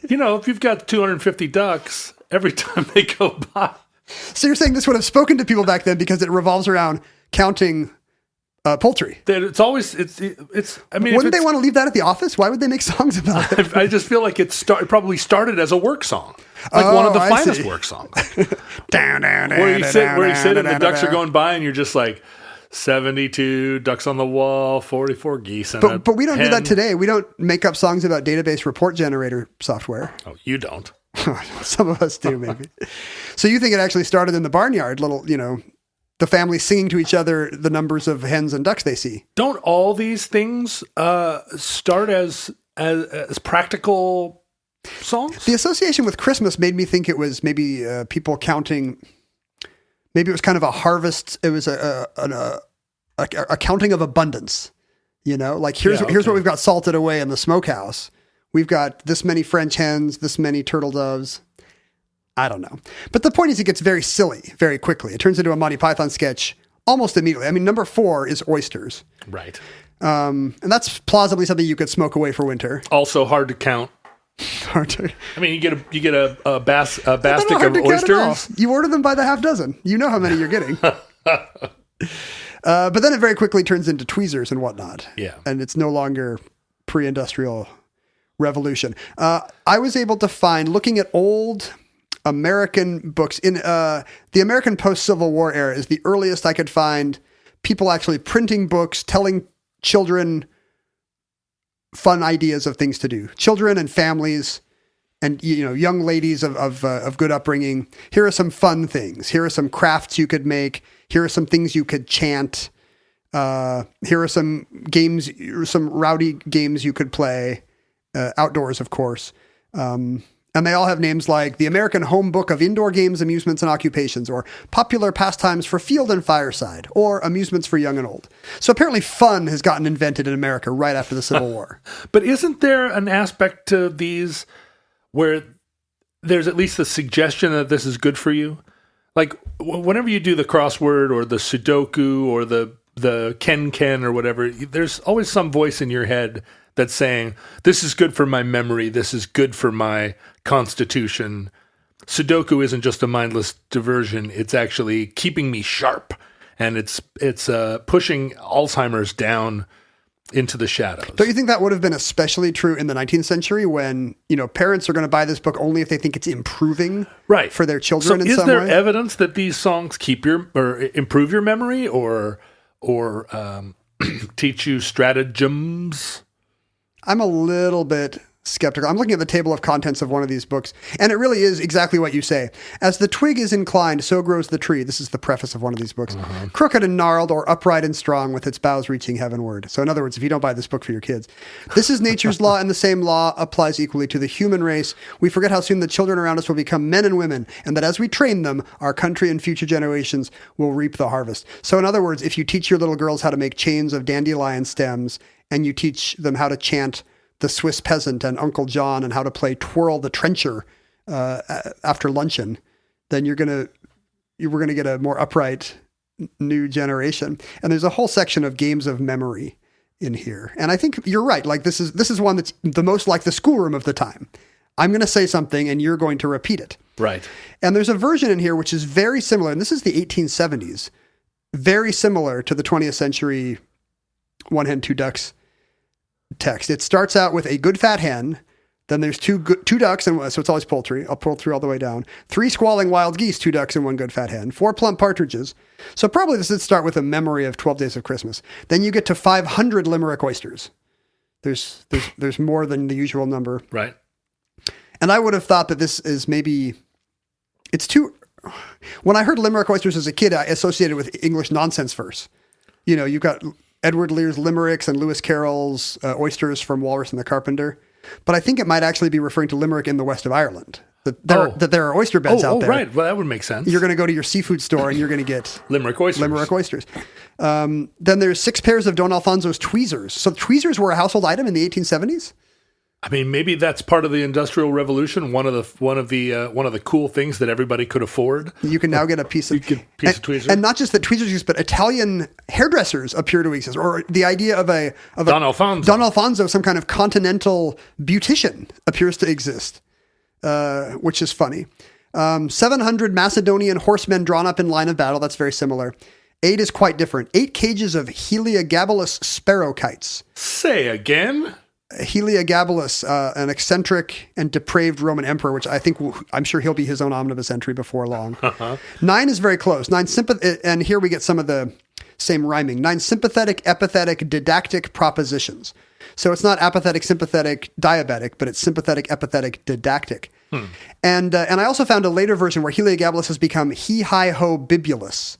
If you've got 250 ducks, every time they go by. So you're saying this would have spoken to people back then because it revolves around counting poultry. It's always, it's. I mean, wouldn't they want to leave that at the office? Why would they make songs about it? I just feel like it probably started as a work song, like one of the finest work songs. Where you sit and the ducks are going by, and you're just like, 72 ducks on the wall, 44 geese. But we don't do that today. We don't make up songs about database report generator software. Oh, you don't. Some of us do, maybe. So you think it actually started in the barnyard, the family singing to each other the numbers of hens and ducks they see. Don't all these things start as practical songs? The association with Christmas made me think it was maybe people counting. Maybe it was kind of a harvest. It was a counting of abundance. Here's what we've got salted away in the smokehouse. We've got this many French hens, this many turtle doves. I don't know. But the point is it gets very silly very quickly. It turns into a Monty Python sketch almost immediately. I mean, number 4 is oysters. Right. And that's plausibly something you could smoke away for winter. Also hard to count. I mean, you get a basket of oysters. You order them by the half dozen. You know how many you're getting. But then it very quickly turns into tweezers and whatnot. Yeah. And it's no longer pre-industrial revolution. I was able to find, looking at old American books, in the American post-Civil War era is the earliest I could find people actually printing books, telling children fun ideas of things to do. Children and families and young ladies of good upbringing, here are some fun things. Here are some crafts you could make. Here are some things you could chant. Here are some games, some rowdy games you could play, outdoors, of course. And they all have names like the American Home Book of Indoor Games, Amusements, and Occupations, or Popular Pastimes for Field and Fireside, or Amusements for Young and Old. So apparently fun has gotten invented in America right after the Civil War. But isn't there an aspect to these where there's at least the suggestion that this is good for you? Like whenever you do the crossword or the Sudoku or the Ken or whatever, there's always some voice in your head that's saying, this is good for my memory, this is good for my constitution. Sudoku isn't just a mindless diversion, it's actually keeping me sharp, and it's pushing Alzheimer's down into the shadows. Don't you think that would have been especially true in the 19th century when, parents are going to buy this book only if they think it's improving for their children in some way? Is there evidence that these songs improve your memory or teach you stratagems? I'm a little bit skeptical. I'm looking at the table of contents of one of these books, and it really is exactly what you say. As the twig is inclined, so grows the tree. This is the preface of one of these books. Uh-huh. Crooked and gnarled, or upright and strong, with its boughs reaching heavenward. So in other words, if you don't buy this book for your kids, this is nature's law, and the same law applies equally to the human race. We forget how soon the children around us will become men and women, and that as we train them, our country and future generations will reap the harvest. So in other words, if you teach your little girls how to make chains of dandelion stems, and you teach them how to chant the Swiss Peasant and Uncle John and how to play Twirl the Trencher after luncheon, then we're going to get a more upright new generation. And there's a whole section of games of memory in here. And I think you're right. Like this is one that's the most like the schoolroom of the time. I'm going to say something and you're going to repeat it. Right. And there's a version in here which is very similar. And this is the 1870s, very similar to the 20th century One Hen, Two Ducks text. It starts out with a good fat hen, then there's two ducks, and so it's always poultry. I'll pull through all the way down. 3 squalling wild geese, 2 ducks, and 1 good fat hen. 4 plump partridges. So probably this would start with a memory of 12 Days of Christmas. Then you get to 500 Limerick oysters. There's more than the usual number. Right. And I would have thought that this is it's too. When I heard Limerick oysters as a kid, I associated with English nonsense verse. You've got Edward Lear's limericks and Lewis Carroll's oysters from Walrus and the Carpenter. But I think it might actually be referring to Limerick in the west of Ireland. That there are oyster beds out there. Oh, right. Well, that would make sense. You're going to go to your seafood store and you're going to get Limerick oysters. Then there's 6 pairs of Don Alfonso's tweezers. So tweezers were a household item in the 1870s? I mean, maybe that's part of the Industrial Revolution. One of the cool things that everybody could afford. You can now get a piece of tweezers, and not just that tweezers exist, but Italian hairdressers appear to exist, or the idea of a Don Alfonso, some kind of continental beautician, appears to exist, which is funny. 700 Macedonian horsemen drawn up in line of battle. That's very similar. 8 is quite different. 8 cages of Heliogabalus sparrow kites. Say again. Heliogabalus, an eccentric and depraved Roman emperor, which I'm sure he'll be his own omnibus entry before long. 9 is very close. 9 and here we get some of the same rhyming. 9 sympathetic, epithetic, didactic propositions. So it's not apathetic, sympathetic, diabetic, but it's sympathetic, epithetic, didactic. And I also found a later version where Heliogabalus has become he-hi-ho bibulus.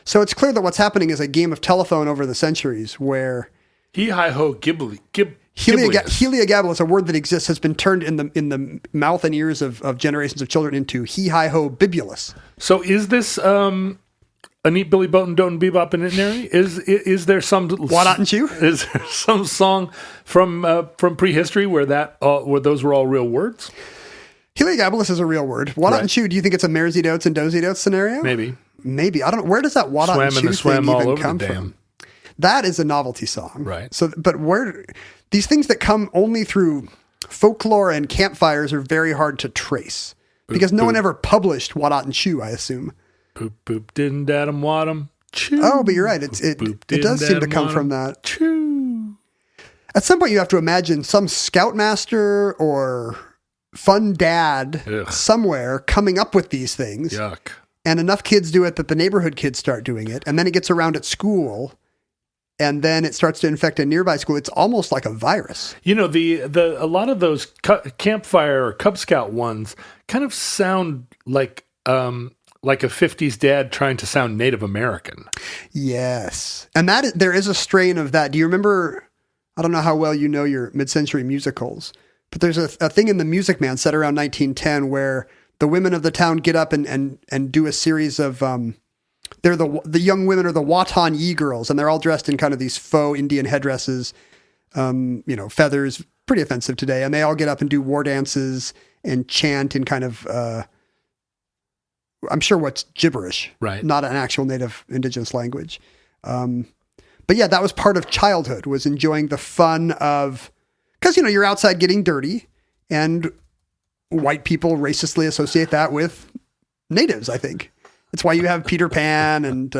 So it's clear that what's happening is a game of telephone over the centuries where he-hi-ho gibblius. Heliogabalus, a word that exists, has been turned in the mouth and ears of generations of children into he-hi-ho bibulus. So is this a neat Billy Boat and Doten Bebop and Itinerary? Is there some Why Not You? Is there some song from prehistory where those were all real words? Heliogabalus is a real word. Why Not You? Do you think it's a mares eat oats and does eat oats scenario? Maybe. I don't know. Where does that Why Not You thing even come from? That is a novelty song. Right. So, but where these things that come only through folklore and campfires are very hard to trace because no one ever published Why Not Chew, I assume. Boop, boop, didn't Adam Wadham chew. Oh, but you're right. It does seem to come from that. Chew. At some point, you have to imagine some scoutmaster or fun dad somewhere coming up with these things. Yuck. And enough kids do it that the neighborhood kids start doing it. And then it gets around at school. and then it starts to infect a nearby school. It's almost like a virus. You know, a lot of those campfire or Cub Scout ones kind of sound like a 50s dad trying to sound Native American. Yes. And there is a strain of that. Do you remember, I don't know how well you know your mid-century musicals, but there's a thing in The Music Man set around 1910 where the women of the town get up and do a series of, they're the young women are the Watan Yi girls, and they're all dressed in kind of these faux Indian headdresses, feathers, pretty offensive today. And they all get up and do war dances and chant in kind of, I'm sure what's gibberish, right? Not an actual native indigenous language. But yeah, that was part of childhood, was enjoying the fun of, because, you're outside getting dirty, and white people racistly associate that with natives, I think. It's why you have Peter Pan and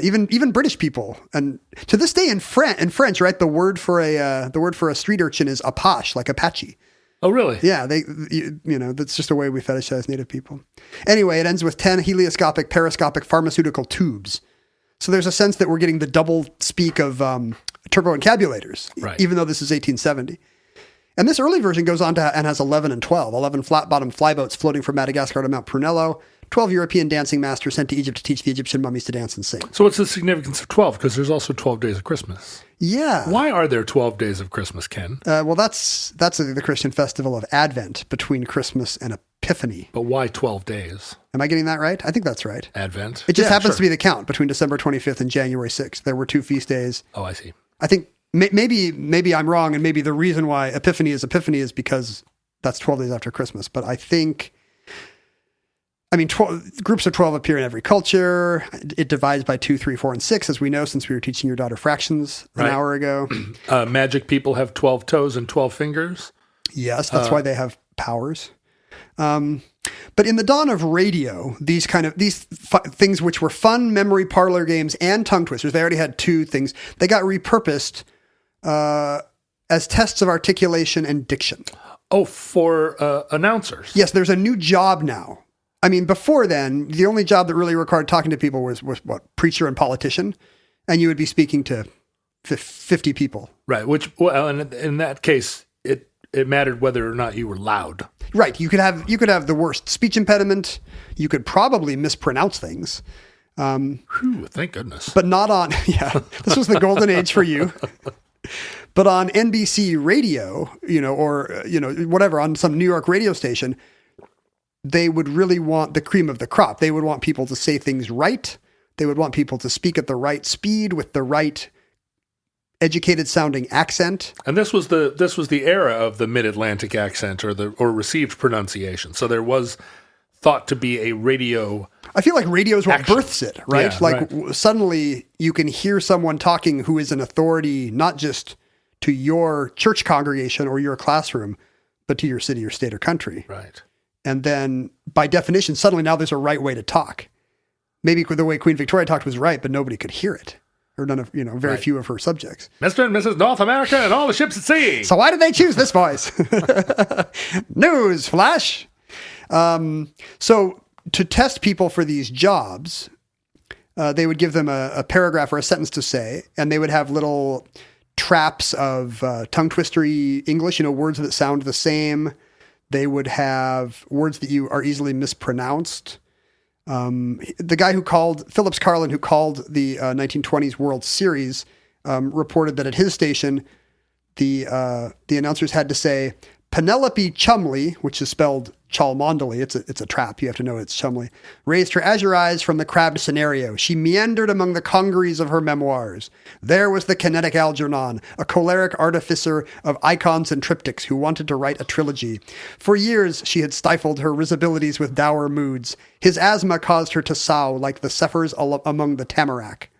even British people. And to this day in French, right, the word for a street urchin is apache, like Apache. Oh, really? Yeah, that's just a way we fetishize native people. Anyway, it ends with 10 helioscopic, periscopic pharmaceutical tubes. So there's a sense that we're getting the double speak of turbo-encabulators, right, even though this is 1870. And this early version goes on to and has 11 and 12. 11 flat-bottomed flyboats floating from Madagascar to Mount Prunello. 12 European dancing masters sent to Egypt to teach the Egyptian mummies to dance and sing. So what's the significance of 12? Because there's also 12 days of Christmas. Yeah. Why are there 12 days of Christmas, Ken? Well, that's the Christian festival of Advent, between Christmas and Epiphany. But why 12 days? Am I getting that right? I think that's right. Advent? It just happens to be the count between December 25th and January 6th. There were 2 feast days. Oh, I see. I think maybe I'm wrong, and maybe the reason why Epiphany is because that's 12 days after Christmas. But I think, groups of 12 appear in every culture. It divides by 2, 3, 4, and 6, as we know, since we were teaching your daughter fractions an hour ago. Magic people have 12 toes and 12 fingers. Yes, that's why they have powers. But in the dawn of radio, these things which were fun memory parlor games and tongue twisters, they already had 2 things. They got repurposed as tests of articulation and diction. Oh, for announcers. Yes, there's a new job now. Before then, the only job that really required talking to people was what, preacher and politician, and you would be speaking to 50 people. Right, and in that case, it mattered whether or not you were loud. Right, you could have the worst speech impediment. You could probably mispronounce things. Whew, thank goodness. But not on, this was the golden age for you. But on NBC radio, or whatever, on some New York radio station, they would really want the cream of the crop. They would want people to say things right. They would want people to speak at the right speed with the right educated sounding accent. And this was the era of the mid-Atlantic accent or received pronunciation. So there was thought to be a radio. I feel like radio is what births it, right? Yeah, suddenly you can hear someone talking who is an authority, not just to your church congregation or your classroom, but to your city or state or country. Right. And then by definition, suddenly now there's a right way to talk. Maybe the way Queen Victoria talked was right, but nobody could hear it. Or none of, very few of her subjects. Mr. and Mrs. North America and all the ships at sea. So why did they choose this voice? News flash. So to test people for these jobs, they would give them a paragraph or a sentence to say, and they would have little traps of tongue twistery English, words that sound the same. They would have words that you are easily mispronounced. The guy Phillips Carlin, who called the 1920s World Series, reported that at his station, the announcers had to say, Penelope Chumley, which is spelled Cholmondeley, it's a trap, you have to know it's Chumley, raised her azure eyes from the crabbed scenario. She meandered among the congeries of her memoirs. There was the kinetic Algernon, a choleric artificer of icons and triptychs who wanted to write a trilogy. For years, she had stifled her risibilities with dour moods. His asthma caused her to sough like the zephyrs among the tamarack.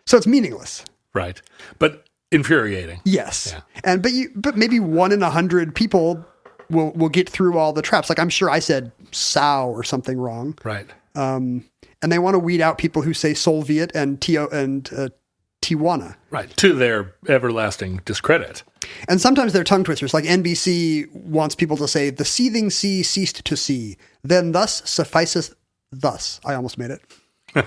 So it's meaningless. Right. But infuriating. Yes. Yeah. But maybe 1 in 100 people will get through all the traps. Like I'm sure I said sow or something wrong. Right. And they want to weed out people who say Soviet and Tijuana. Right. To their everlasting discredit. And sometimes they're tongue twisters. Like NBC wants people to say the seething sea ceased to see. Then thus sufficeth thus. I almost made it.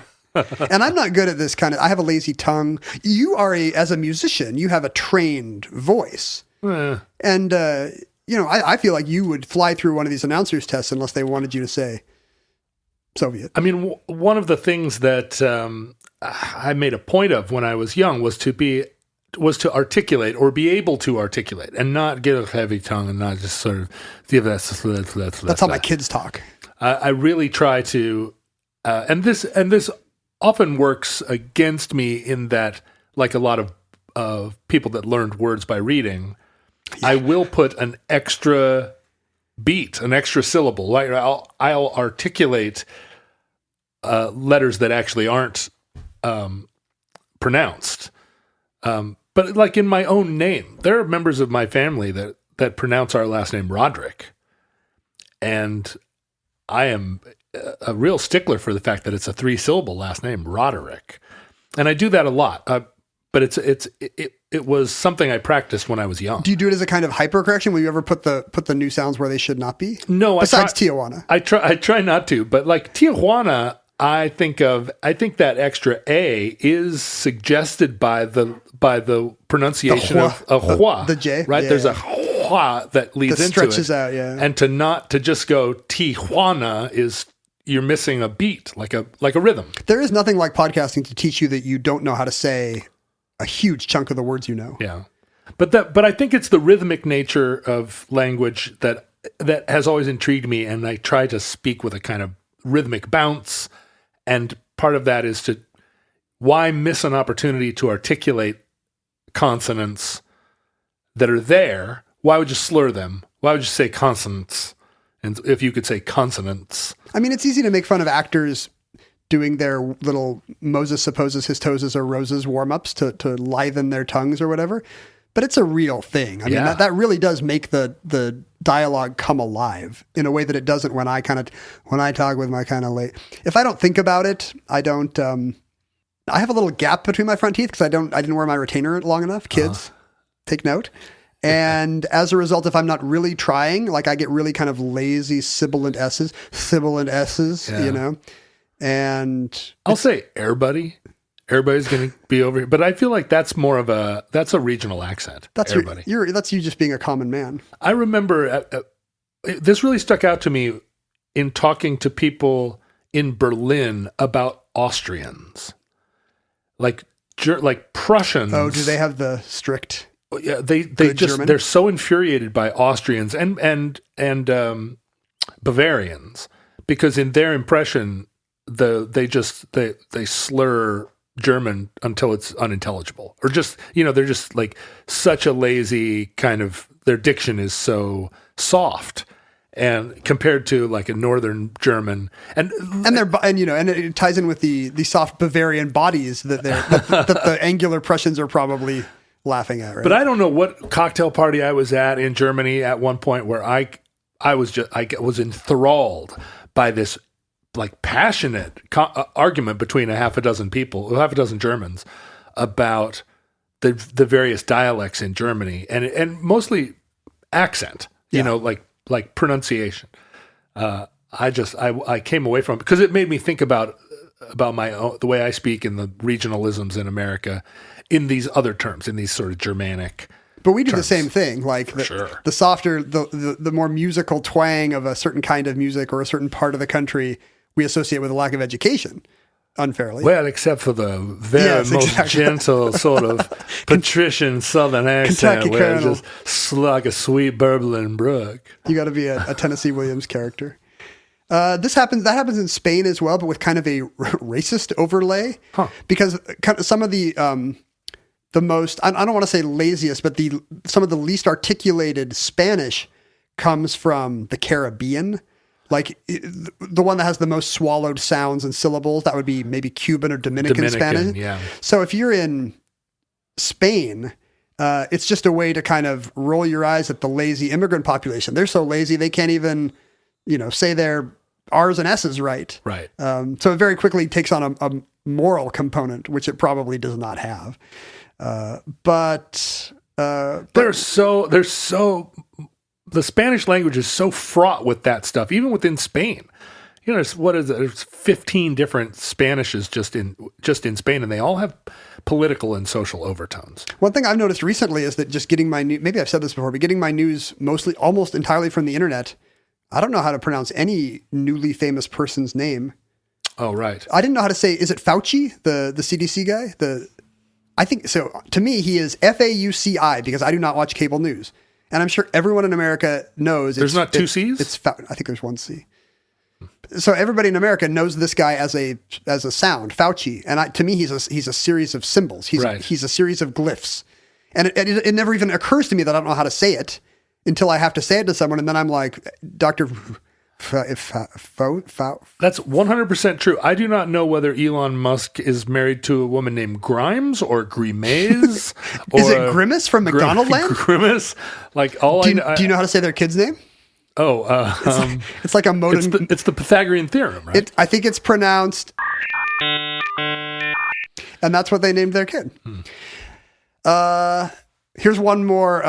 And I'm not good at this kind of, I have a lazy tongue. You are as a musician, you have a trained voice. And, I feel like you would fly through one of these announcers tests unless they wanted you to say Soviet. I mean, one of the things that I made a point of when I was young was to articulate or be able to articulate and not get a heavy tongue and not just sort of That's how my kids talk. I really try to, and this often works against me in that, like a lot of people that learned words by reading, I will put an extra beat, an extra syllable. Like I'll articulate letters that actually aren't pronounced. But like in my own name, there are members of my family that pronounce our last name Roderick, and I am a real stickler for the fact that it's a 3-syllable last name, Roderick, and I do that a lot. But it was something I practiced when I was young. Do you do it as a kind of hypercorrection? Will you ever put the new sounds where they should not be? No, besides Tijuana. I try not to, but like Tijuana, I think that extra A is suggested by the pronunciation of a hua, the J, right? Yeah, There's a hua that leads into it. Stretches out, yeah. And to just go Tijuana is, you're missing a beat, like a rhythm. There is nothing like podcasting to teach you that you don't know how to say a huge chunk of the words you know. Yeah. But I think it's the rhythmic nature of language that has always intrigued me, and I try to speak with a kind of rhythmic bounce, and part of that is to, why miss an opportunity to articulate consonants that are there? Why would you slur them? Why would you say consonants? And if you could say consonants. I mean, it's easy to make fun of actors doing their little Moses supposes his toes or roses warm-ups to liven their tongues or whatever. But it's a real thing. I mean, that really does make the dialogue come alive in a way that it doesn't when I talk with my kind of late. If I don't think about it, I don't. I have a little gap between my front teeth because I didn't wear my retainer long enough. Kids, take note. And as a result, if I'm not really trying, like I get really kind of lazy sibilant S's, you know. And I'll say everybody. Everybody's going to be over here, but I feel like that's a regional accent. That's everybody. That's you just being a common man. I remember this really stuck out to me in talking to people in Berlin about Austrians, like Prussians. Oh, do they have the strict? Yeah, they're so infuriated by Austrians and Bavarians because in their impression, they slur German until it's unintelligible, or just, they're just like such a lazy kind of, their diction is so soft, and compared to like a Northern German, and it ties in with the soft Bavarian bodies that the angular Prussians are probably laughing at, right? But I don't know what cocktail party I was at in Germany at one point where I was enthralled by this like passionate argument between a half a dozen Germans about the various dialects in Germany and mostly accent, like pronunciation. I came away from it because it made me think about the way I speak in the regionalisms in America in these other terms, in these sort of Germanic. But we do terms. the same thing, like the softer, the more musical twang of a certain kind of music or a certain part of the country we associate with a lack of education, unfairly. Well, except for the very gentle sort of patrician Southern accent, Kentucky where Colonel. it's just like a sweet burbling brook. You got to be a Tennessee Williams character. That happens in Spain as well, but with kind of a racist overlay, because some of the most, I don't want to say laziest, but some of the least articulated Spanish comes from the Caribbean. Like the one that has the most swallowed sounds and syllables, that would be maybe Cuban or Dominican Spanish. Yeah. So if you're in Spain, it's just a way to kind of roll your eyes at the lazy immigrant population. They're so lazy they can't even, say their R's and S's right. Right. So it very quickly takes on a moral component, which it probably does not have. But the Spanish language is so fraught with that stuff, even within Spain. what is it? There's 15 different Spanishes just in Spain, and they all have political and social overtones. One thing I've noticed recently is that just getting my maybe I've said this before, but getting my news almost entirely from the internet. I don't know how to pronounce any newly famous person's name. Oh, right. I didn't know how to say, is it Fauci, the CDC guy? I think so. To me, he is Fauci because I do not watch cable news. And I'm sure everyone in America knows. There's not two C's? I think there's one C. So everybody in America knows this guy as a sound, Fauci. And to me, he's a series of symbols. He's a series of glyphs. And it never even occurs to me that I don't know how to say it until I have to say it to someone. And then I'm like, Dr. That's 100% true. I do not know whether Elon Musk is married to a woman named Grimes or Grimaze. Is it Grimace from McDonald Land? Grimace. Like do you know how to say their kid's name? Oh, it's like a modem. It's the Pythagorean theorem, right? I think it's pronounced, and that's what they named their kid. Here's one more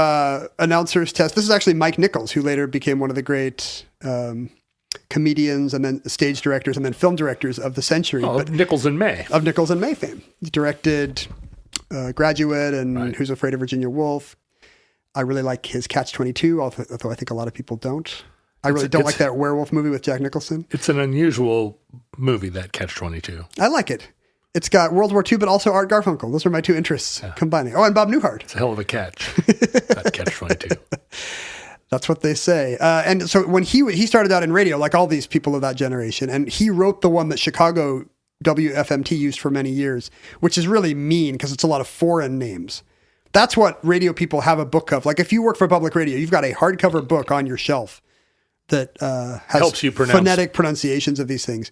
announcer's test. This is actually Mike Nichols, who later became one of the great comedians and then stage directors and then film directors of the century. Of Nichols and May. Of Nichols and May fame. He directed Graduate and Who's Afraid of Virginia Woolf. I really like his Catch-22, although I think a lot of people don't. I really don't like that werewolf movie with Jack Nicholson. It's an unusual movie, that Catch-22. I like it. It's got World War II, but also Art Garfunkel. Those are my two interests combining. Oh, and Bob Newhart. It's a hell of a catch. That Catch-22. That's what they say. And so when he started out in radio, like all these people of that generation, and he wrote the one that Chicago WFMT used for many years, which is really mean because it's a lot of foreign names. That's what radio people have a book of. Like if you work for public radio, you've got a hardcover book on your shelf that has helps you pronounce phonetic pronunciations of these things.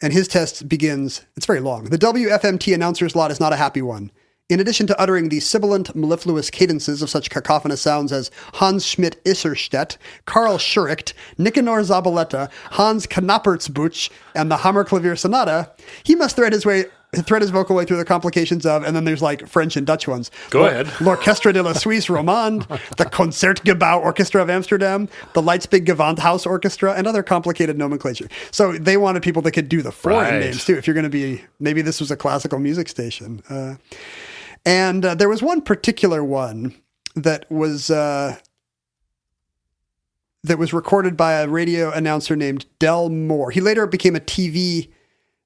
And his test begins, it's very long. The WFMT announcer's lot is not a happy one. In addition to uttering the sibilant, mellifluous cadences of such cacophonous sounds as Hans Schmidt Isserstedt, Karl Schuricht, Nicanor Zabaleta, Hans Knappertsbuch, and the Hammerklavier Sonata, he must thread his vocal way through the complications of, and then there's like French and Dutch ones. Go ahead. L'Orchestre de la Suisse Romande, the Concertgebouw Orchestra of Amsterdam, the Leipzig Gewandhaus Orchestra, and other complicated nomenclature. So they wanted people that could do the foreign names too. If you're going to be, maybe this was a classical music station. And there was one particular one that was recorded by a radio announcer named Del Moore. He later became a TV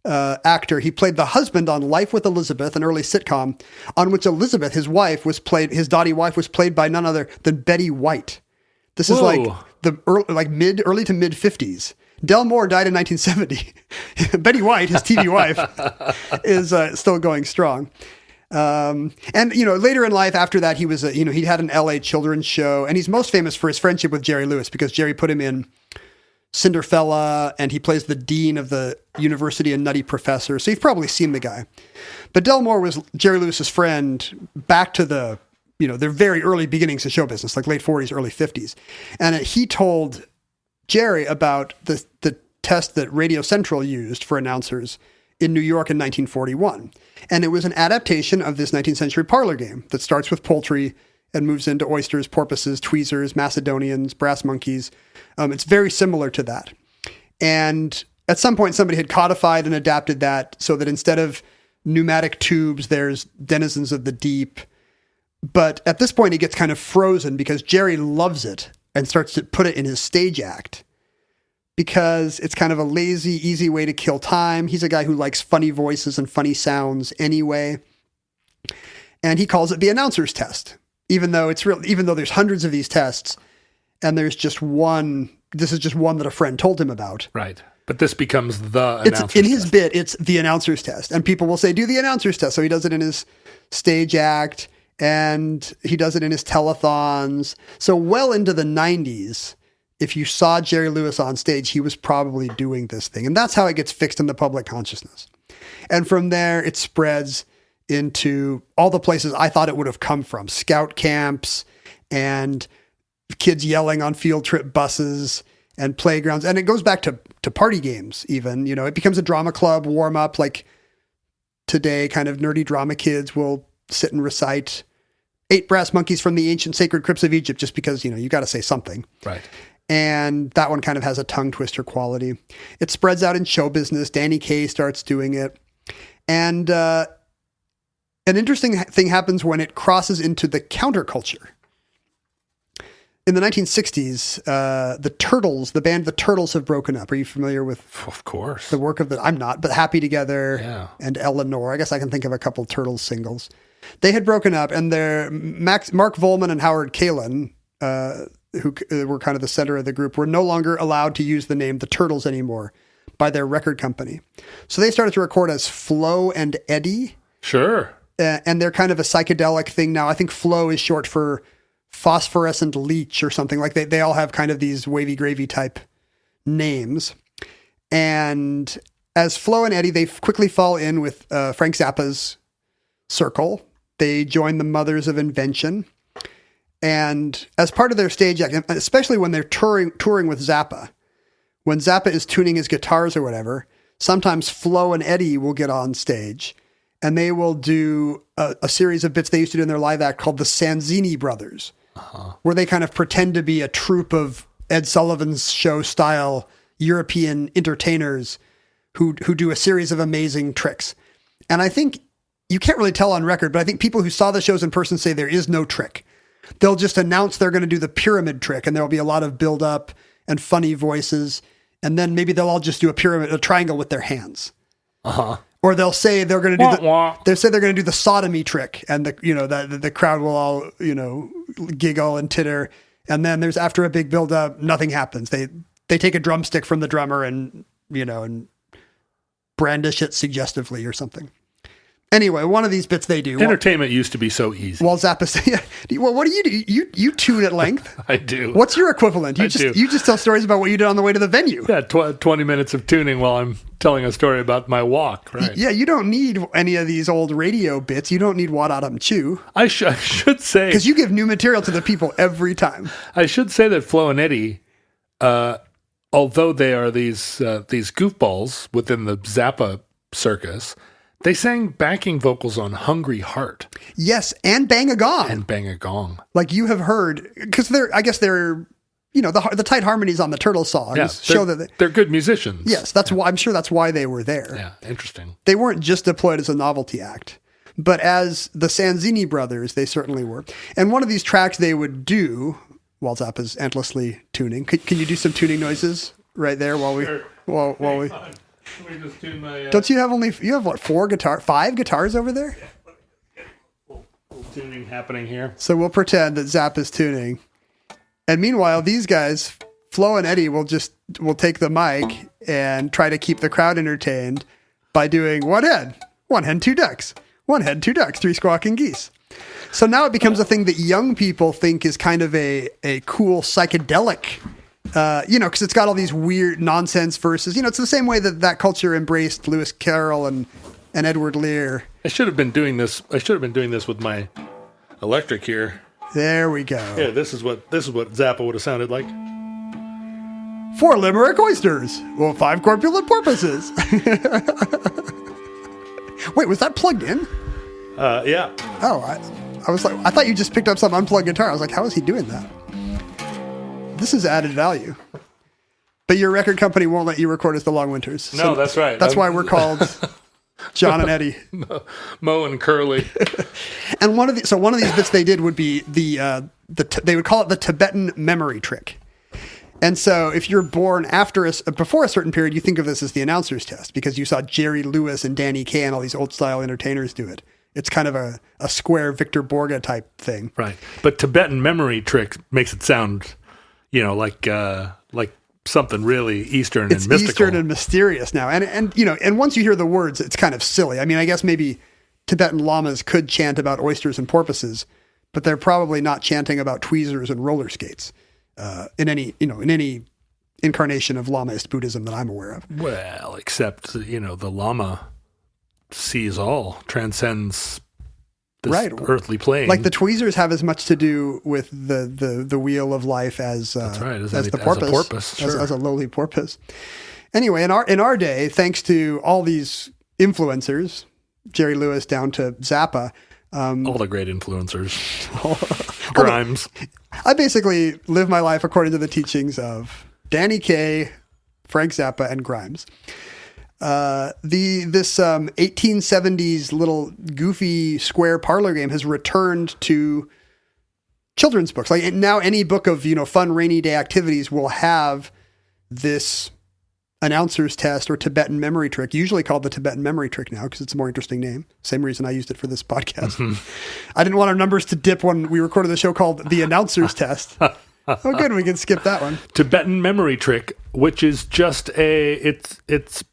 actor. He played the husband on Life with Elizabeth, an early sitcom, on which Elizabeth, his dotty wife, was played by none other than Betty White. This is like the early to mid 50s. Del Moore died in 1970. Betty White, his TV wife, is still going strong. And later in life, after that, he was he had an LA children's show, and he's most famous for his friendship with Jerry Lewis because Jerry put him in Cinderfella, and he plays the dean of the university and Nutty Professor. So you've probably seen the guy. But Del Moore was Jerry Lewis's friend back to their very early beginnings of show business, like late 40s, early 50s. And he told Jerry about the test that Radio Central used for announcers in New York in 1941. And it was an adaptation of this 19th century parlor game that starts with poultry and moves into oysters, porpoises, tweezers, Macedonians, brass monkeys. It's very similar to that. And at some point, somebody had codified and adapted that so that instead of pneumatic tubes, there's denizens of the deep. But at this point, it gets kind of frozen because Jerry loves it and starts to put it in his stage act because it's kind of a lazy, easy way to kill time. He's a guy who likes funny voices and funny sounds anyway. And he calls it the announcer's test, even though there's hundreds of these tests and there's just one. This is just one that a friend told him about. Right. But this becomes the announcer's test. In his bit, it's the announcer's test. And people will say, do the announcer's test. So he does it in his stage act and he does it in his telethons. So well into the 90s, if you saw Jerry Lewis on stage, he was probably doing this thing. And that's how it gets fixed in the public consciousness. And from there, it spreads into all the places I thought it would have come from. Scout camps and kids yelling on field trip buses and playgrounds. And it goes back to party games even. It becomes a drama club warm up. Like today, kind of nerdy drama kids will sit and recite 8 brass monkeys from the ancient sacred crypts of Egypt just because, you got to say something. Right. And that one kind of has a tongue twister quality. It spreads out in show business. Danny Kaye starts doing it. And an interesting thing happens when it crosses into the counterculture. In the 1960s, the Turtles, the band The Turtles, have broken up. Are you familiar with Of course. the work of I'm not, but Happy Together Yeah. and Eleanor. I guess I can think of a couple Turtles singles. They had broken up, and Mark Volman and Howard Kalin, who were kind of the center of the group, were no longer allowed to use the name The Turtles anymore by their record company. So they started to record as Flo and Eddie. Sure. And they're kind of a psychedelic thing now. I think Flo is short for phosphorescent leech or something. Like they all have kind of these wavy gravy type names. And as Flo and Eddie, they quickly fall in with Frank Zappa's circle. They join the Mothers of Invention. And as part of their stage act, especially when they're touring with Zappa, when Zappa is tuning his guitars or whatever, sometimes Flo and Eddie will get on stage and they will do a series of bits they used to do in their live act called the Sanzini Brothers, where they kind of pretend to be a troupe of Ed Sullivan's show style European entertainers who do a series of amazing tricks. And I think you can't really tell on record, but I think people who saw the shows in person say there is no trick. They'll just announce they're going to do the pyramid trick, and there'll be a lot of build up and funny voices. And then maybe they'll all just do a triangle with their hands. Or they'll say they're going to do they're going to do the sodomy trick, and the crowd will all, giggle and titter. And then there's, after a big build up, nothing happens. They take a drumstick from the drummer and brandish it suggestively or something. Anyway, one of these bits they do. Entertainment used to be so easy. While Zappa say, well, what do you do? You tune at length. I do. What's your equivalent? You do. just tell stories about what you did on the way to the venue. Yeah, 20 minutes of tuning while I'm telling a story about my walk, right? Yeah, you don't need any of these old radio bits. You don't need Wat Adam Chew. I should say... Because you give new material to the people every time. I should say that Flo and Eddie, although they are these goofballs within the Zappa circus, they sang backing vocals on Hungry Heart. Yes, and Bang a Gong. Like you have heard, because they're the tight harmonies on the Turtles songs show that they're good musicians. Yes, that's why I'm sure that's why they were there. Yeah, interesting. They weren't just deployed as a novelty act, but as the Sanzini brothers, they certainly were. And one of these tracks they would do while Zappa's endlessly tuning. Can you do some tuning noises right there while we? Let me just tune my... Don't you have what, 5 guitars over there? Yeah. Little tuning happening here. So we'll pretend that Zappa's tuning. And meanwhile, these guys, Flo and Eddie, will take the mic and try to keep the crowd entertained by doing one hen, 2 ducks, 1 hen, 2 ducks, 3 squawking geese. So now it becomes a thing that young people think is kind of a cool psychedelic, because it's got all these weird nonsense verses. It's the same way that culture embraced Lewis Carroll and Edward Lear. I should have been doing this with my electric here. There we go. Yeah, this is what Zappa would have sounded like. 4 Limerick oysters. Well, 5 corpulent porpoises. Wait, was that plugged in? Yeah. Oh, I was like, I thought you just picked up some unplugged guitar. I was like, how is he doing that? This is added value. But your record company won't let you record as the Long Winters. No, that's right. That's why we're called John and Eddie. Mo and Curly. And one of these bits they did would be they would call it the Tibetan memory trick. And so if you're born before a certain period, you think of this as the announcer's test because you saw Jerry Lewis and Danny Kaye and all these old style entertainers do it. It's kind of a square Victor Borge type thing. Right. But Tibetan memory trick makes it sound, like something really Eastern and mystical. It's Eastern and mysterious now. And once you hear the words, it's kind of silly. I mean, I guess maybe Tibetan lamas could chant about oysters and porpoises, but they're probably not chanting about tweezers and roller skates in any incarnation of Lamaist Buddhism that I'm aware of. Well, except, the Lama sees all, transcends this earthly plane. Like the tweezers have as much to do with the wheel of life as that's right, as the porpoise, as a porpoise, sure. as a lowly porpoise. Anyway, in our day, thanks to all these influencers, Jerry Lewis down to Zappa, all the great influencers, Grimes. I basically live my life according to the teachings of Danny Kaye, Frank Zappa, and Grimes. This 1870s little goofy square parlor game has returned to children's books. Like now, any book of fun rainy day activities will have this announcer's test or Tibetan memory trick, usually called the Tibetan memory trick now because it's a more interesting name. Same reason I used it for this podcast. I didn't want our numbers to dip when we recorded the show called the announcer's test. Oh, good. We can skip that one. Tibetan memory trick, which is just it's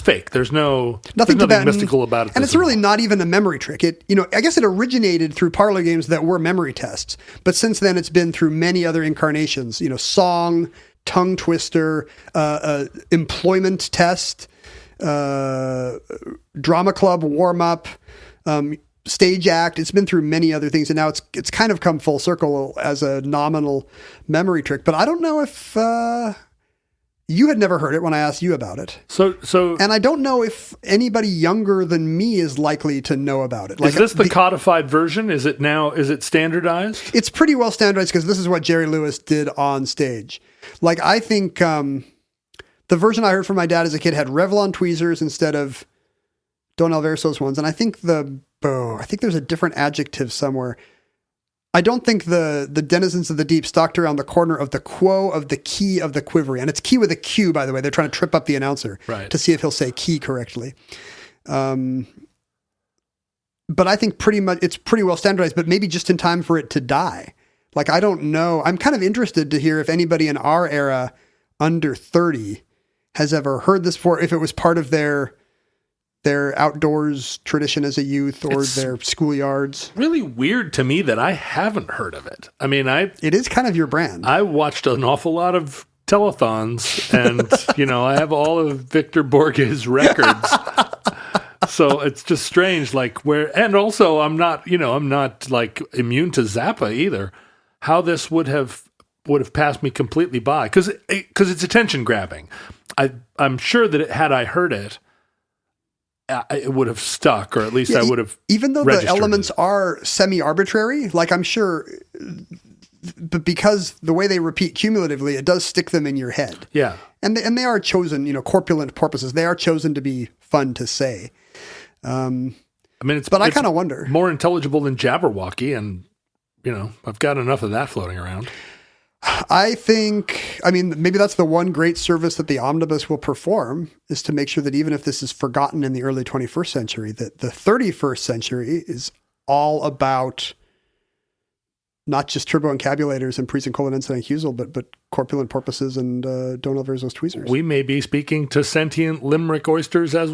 fake. There's nothing mystical about it. And it's really not even a memory trick. I guess it originated through parlor games that were memory tests, but since then it's been through many other incarnations, song, tongue twister, employment test, drama club warm up, stage act. It's been through many other things, and now it's kind of come full circle as a nominal memory trick. But I don't know if you had never heard it when I asked you about it. So, and I don't know if anybody younger than me is likely to know about it. Like, is this the codified version? Is it standardized? It's pretty well standardized because this is what Jerry Lewis did on stage. Like, I think the version I heard from my dad as a kid had Revlon tweezers instead of Don Alverso's ones. And I think there's a different adjective somewhere. I don't think the denizens of the deep stalked around the corner of the quo of the key of the quivery. And it's key with a Q, by the way. They're trying to trip up the announcer to see if he'll say key correctly. But I think it's pretty well standardized, but maybe just in time for it to die. Like, I don't know. I'm kind of interested to hear if anybody in our era under 30 has ever heard this before, if it was part of their outdoors tradition as a youth or their schoolyards. Really weird to me that I haven't heard of it. I mean, it is kind of your brand. I watched an awful lot of telethons and, I have all of Victor Borge's records. So it's just strange, and also I'm not like immune to Zappa either. How this would have passed me completely by because it's attention grabbing. I'm sure that had I heard it, it would have stuck, or at least I would have. Even though the elements are semi-arbitrary, like I'm sure, but because the way they repeat cumulatively, it does stick them in your head. Yeah, and they are chosen, corpulent porpoises. They are chosen to be fun to say. I kind of wonder. More intelligible than Jabberwocky, and I've got enough of that floating around. Maybe that's the one great service that the omnibus will perform, is to make sure that even if this is forgotten in the early 21st century, that the 31st century is all about not just turboencabulators and Priest and Colonense and Husel, but corpulent porpoises and Don Alverso's tweezers. We may be speaking to sentient Limerick oysters as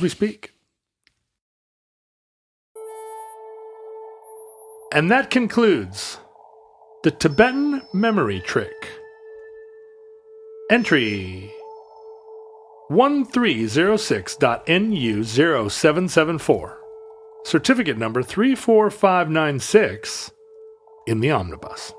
we speak. And that concludes the Tibetan memory trick. Entry 1306.NU0774. Certificate number 34596 in the omnibus.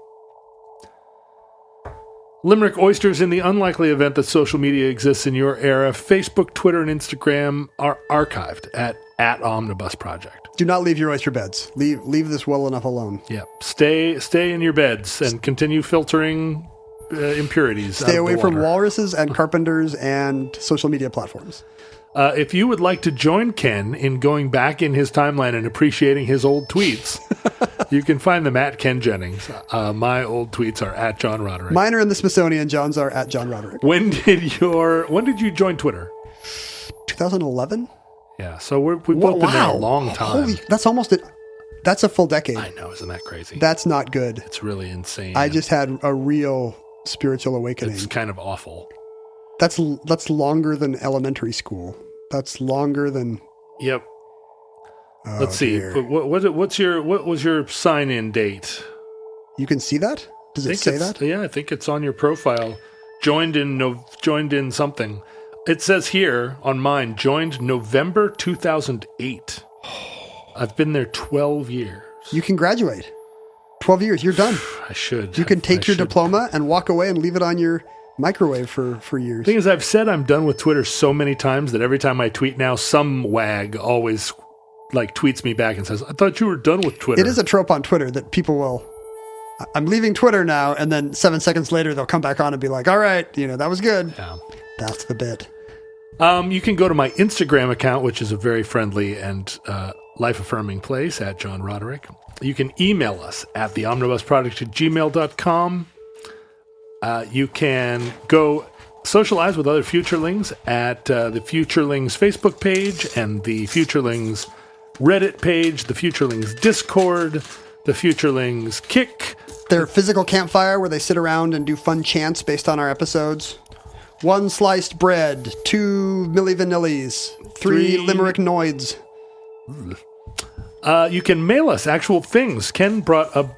Limerick oysters, in the unlikely event that social media exists in your era, Facebook, Twitter, and Instagram are archived at Omnibus Project. Do not leave your oyster beds. Leave this well enough alone. Yeah. Stay in your beds and continue filtering impurities. Stay away from walruses and carpenters and social media platforms. If you would like to join Ken in going back in his timeline and appreciating his old tweets, you can find them at Ken Jennings. My old tweets are at John Roderick. Mine are in the Smithsonian. John's are at John Roderick. When did you join Twitter? 2011. Yeah, so we've both been there a long time. That's a full decade. I know, isn't that crazy? That's not good. It's really insane. I just had a real spiritual awakening. It's kind of awful. That's longer than elementary school. That's longer than. Yep. Oh, let's see. What was your sign-in date? You can see that? Does it say that? Yeah, I think it's on your profile. Joined in something. It says here on mine, joined November 2008. I've been there 12 years. You can graduate. 12 years, you're done. I should. You can take your diploma and walk away and leave it on your microwave for years. The thing is, I've said I'm done with Twitter so many times that every time I tweet now, some wag always like tweets me back and says, "I thought you were done with Twitter." It is a trope on Twitter that people will, I'm leaving Twitter now, and then 7 seconds later they'll come back on and be like, all right, that was good. Yeah. That's the bit. You can go to my Instagram account, which is a very friendly and life-affirming place, at John Roderick. You can email us at theomnibusproject@gmail.com. You can go socialize with other Futurelings at the Futurelings Facebook page and the Futurelings Reddit page, the Futurelings Discord, the Futurelings Kick. Their physical campfire where they sit around and do fun chants based on our episodes. 1 sliced bread, 2 Milli Vanillis, 3 Limerick Noids. You can mail us actual things. Ken brought a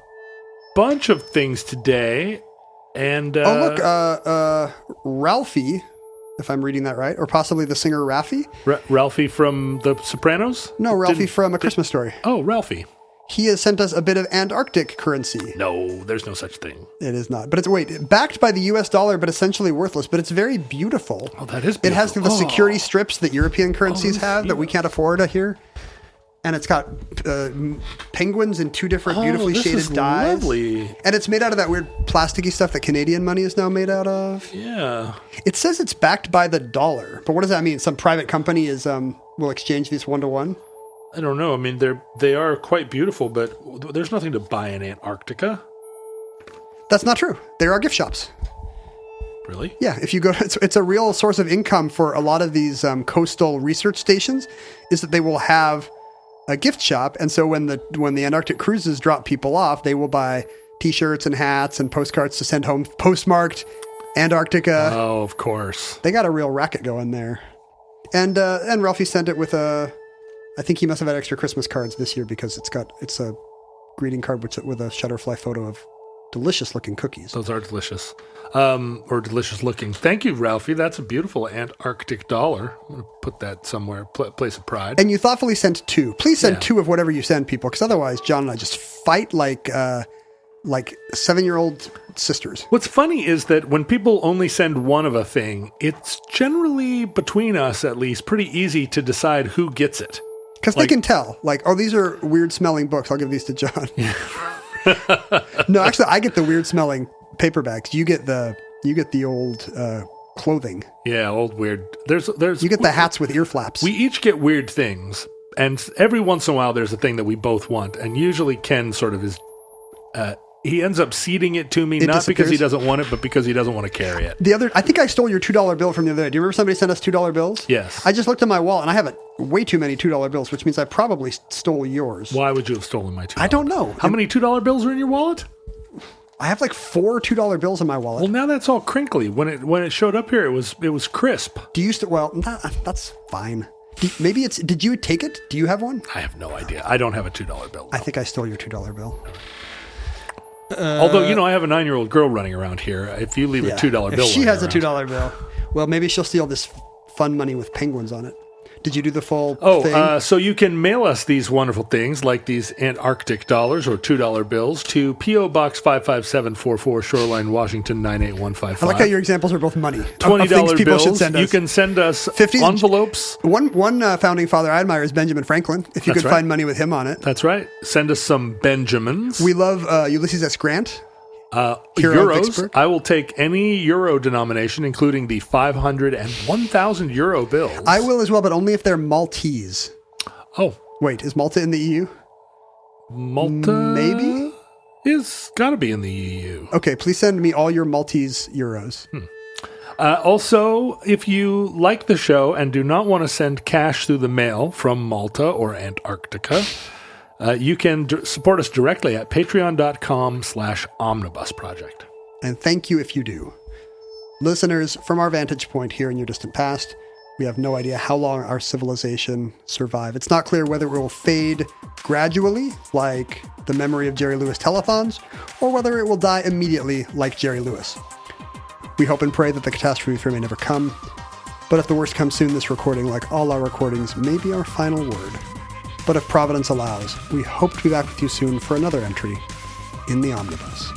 bunch of things today. And Ralphie, if I'm reading that right, or possibly the singer Raffi. Ralphie from The Sopranos? No, Ralphie from A Christmas Story. Oh, Ralphie. He has sent us a bit of Antarctic currency. No, there's no such thing. It is not. But it's, backed by the US dollar, but essentially worthless. But it's very beautiful. Oh, that is It beautiful. has the security strips that European currencies have that we can't afford here. And it's got penguins in 2 different beautifully shaded dyes. Lovely. And it's made out of that weird plasticky stuff that Canadian money is now made out of. Yeah. It says it's backed by the dollar. But what does that mean? Some private company will exchange these 1-to-1? I don't know. I mean, they are quite beautiful, but there's nothing to buy in Antarctica. That's not true. There are gift shops. Really? Yeah, if you go, it's a real source of income for a lot of these coastal research stations, is that they will have a gift shop, and so when the Antarctic cruises drop people off, they will buy T-shirts and hats and postcards to send home, postmarked Antarctica. Oh, of course. They got a real racket going there, and Ralphie sent it with I think he must have had extra Christmas cards this year because it's a greeting card with a shutterfly photo of delicious looking cookies. Those are delicious. Or delicious looking. Thank you, Ralphie. That's a beautiful Antarctic dollar. I'm going to put that somewhere, place of pride. And you thoughtfully sent 2. Please send 2 of whatever you send people, because otherwise John and I just fight like 7-year-old sisters. What's funny is that when people only send one of a thing, it's generally, between us at least, pretty easy to decide who gets it. Because they can tell. Like, oh, these are weird-smelling books. I'll give these to John. No, actually, I get the weird-smelling paperbacks. You get the old clothing. Yeah, old weird. There's. You get the hats with ear flaps. We each get weird things, and every once in a while, there's a thing that we both want. And usually, Ken sort of is. He ends up ceding it to me, not because he doesn't want it, but because he doesn't want to carry it. I think I stole your $2 bill from the other day. Do you remember somebody sent us $2 bills? Yes. I just looked at my wallet, and I have way too many $2 bills, which means I probably stole yours. Why would you have stolen my $2? I don't know. How many $2 bills are in your wallet? I have like 4 $2 bills in my wallet. Well, now that's all crinkly. When it showed up here, it was crisp. Do you that's fine. Did you take it? Do you have one? I have no idea. I don't have a $2 bill. No. I think I stole your $2 bill. Although, I have a 9-year-old girl running around here. If you leave a $2 bill, if she has a $2 bill, well, maybe she'll steal this fun money with penguins on it. Did you do the full thing? So you can mail us these wonderful things like these Antarctic dollars or $2 bills to P.O. Box 55744, Shoreline, Washington 98155. I like how your examples are both money. $20 people bills. should send us. You can send us 50 envelopes. One founding father I admire is Benjamin Franklin. If you could find money with him on it. That's right. Send us some Benjamins. We love Ulysses S. Grant. Euros. I will take any euro denomination, including the 500 and 1,000 euro bills. I will as well, but only if they're Maltese. Oh. Wait, is Malta in the EU? Malta? Maybe? Is got to be in the EU. Okay, please send me all your Maltese euros. Also, if you like the show and do not want to send cash through the mail from Malta or Antarctica, you can support us directly at patreon.com/omnibusproject. And thank you if you do. Listeners, from our vantage point here in your distant past, we have no idea how long our civilization survive. It's not clear whether it will fade gradually, like the memory of Jerry Lewis telethons, or whether it will die immediately, like Jerry Lewis. We hope and pray that the catastrophe may never come, but if the worst comes soon, this recording, like all our recordings, may be our final word. But if Providence allows, we hope to be back with you soon for another entry in the Omnibus.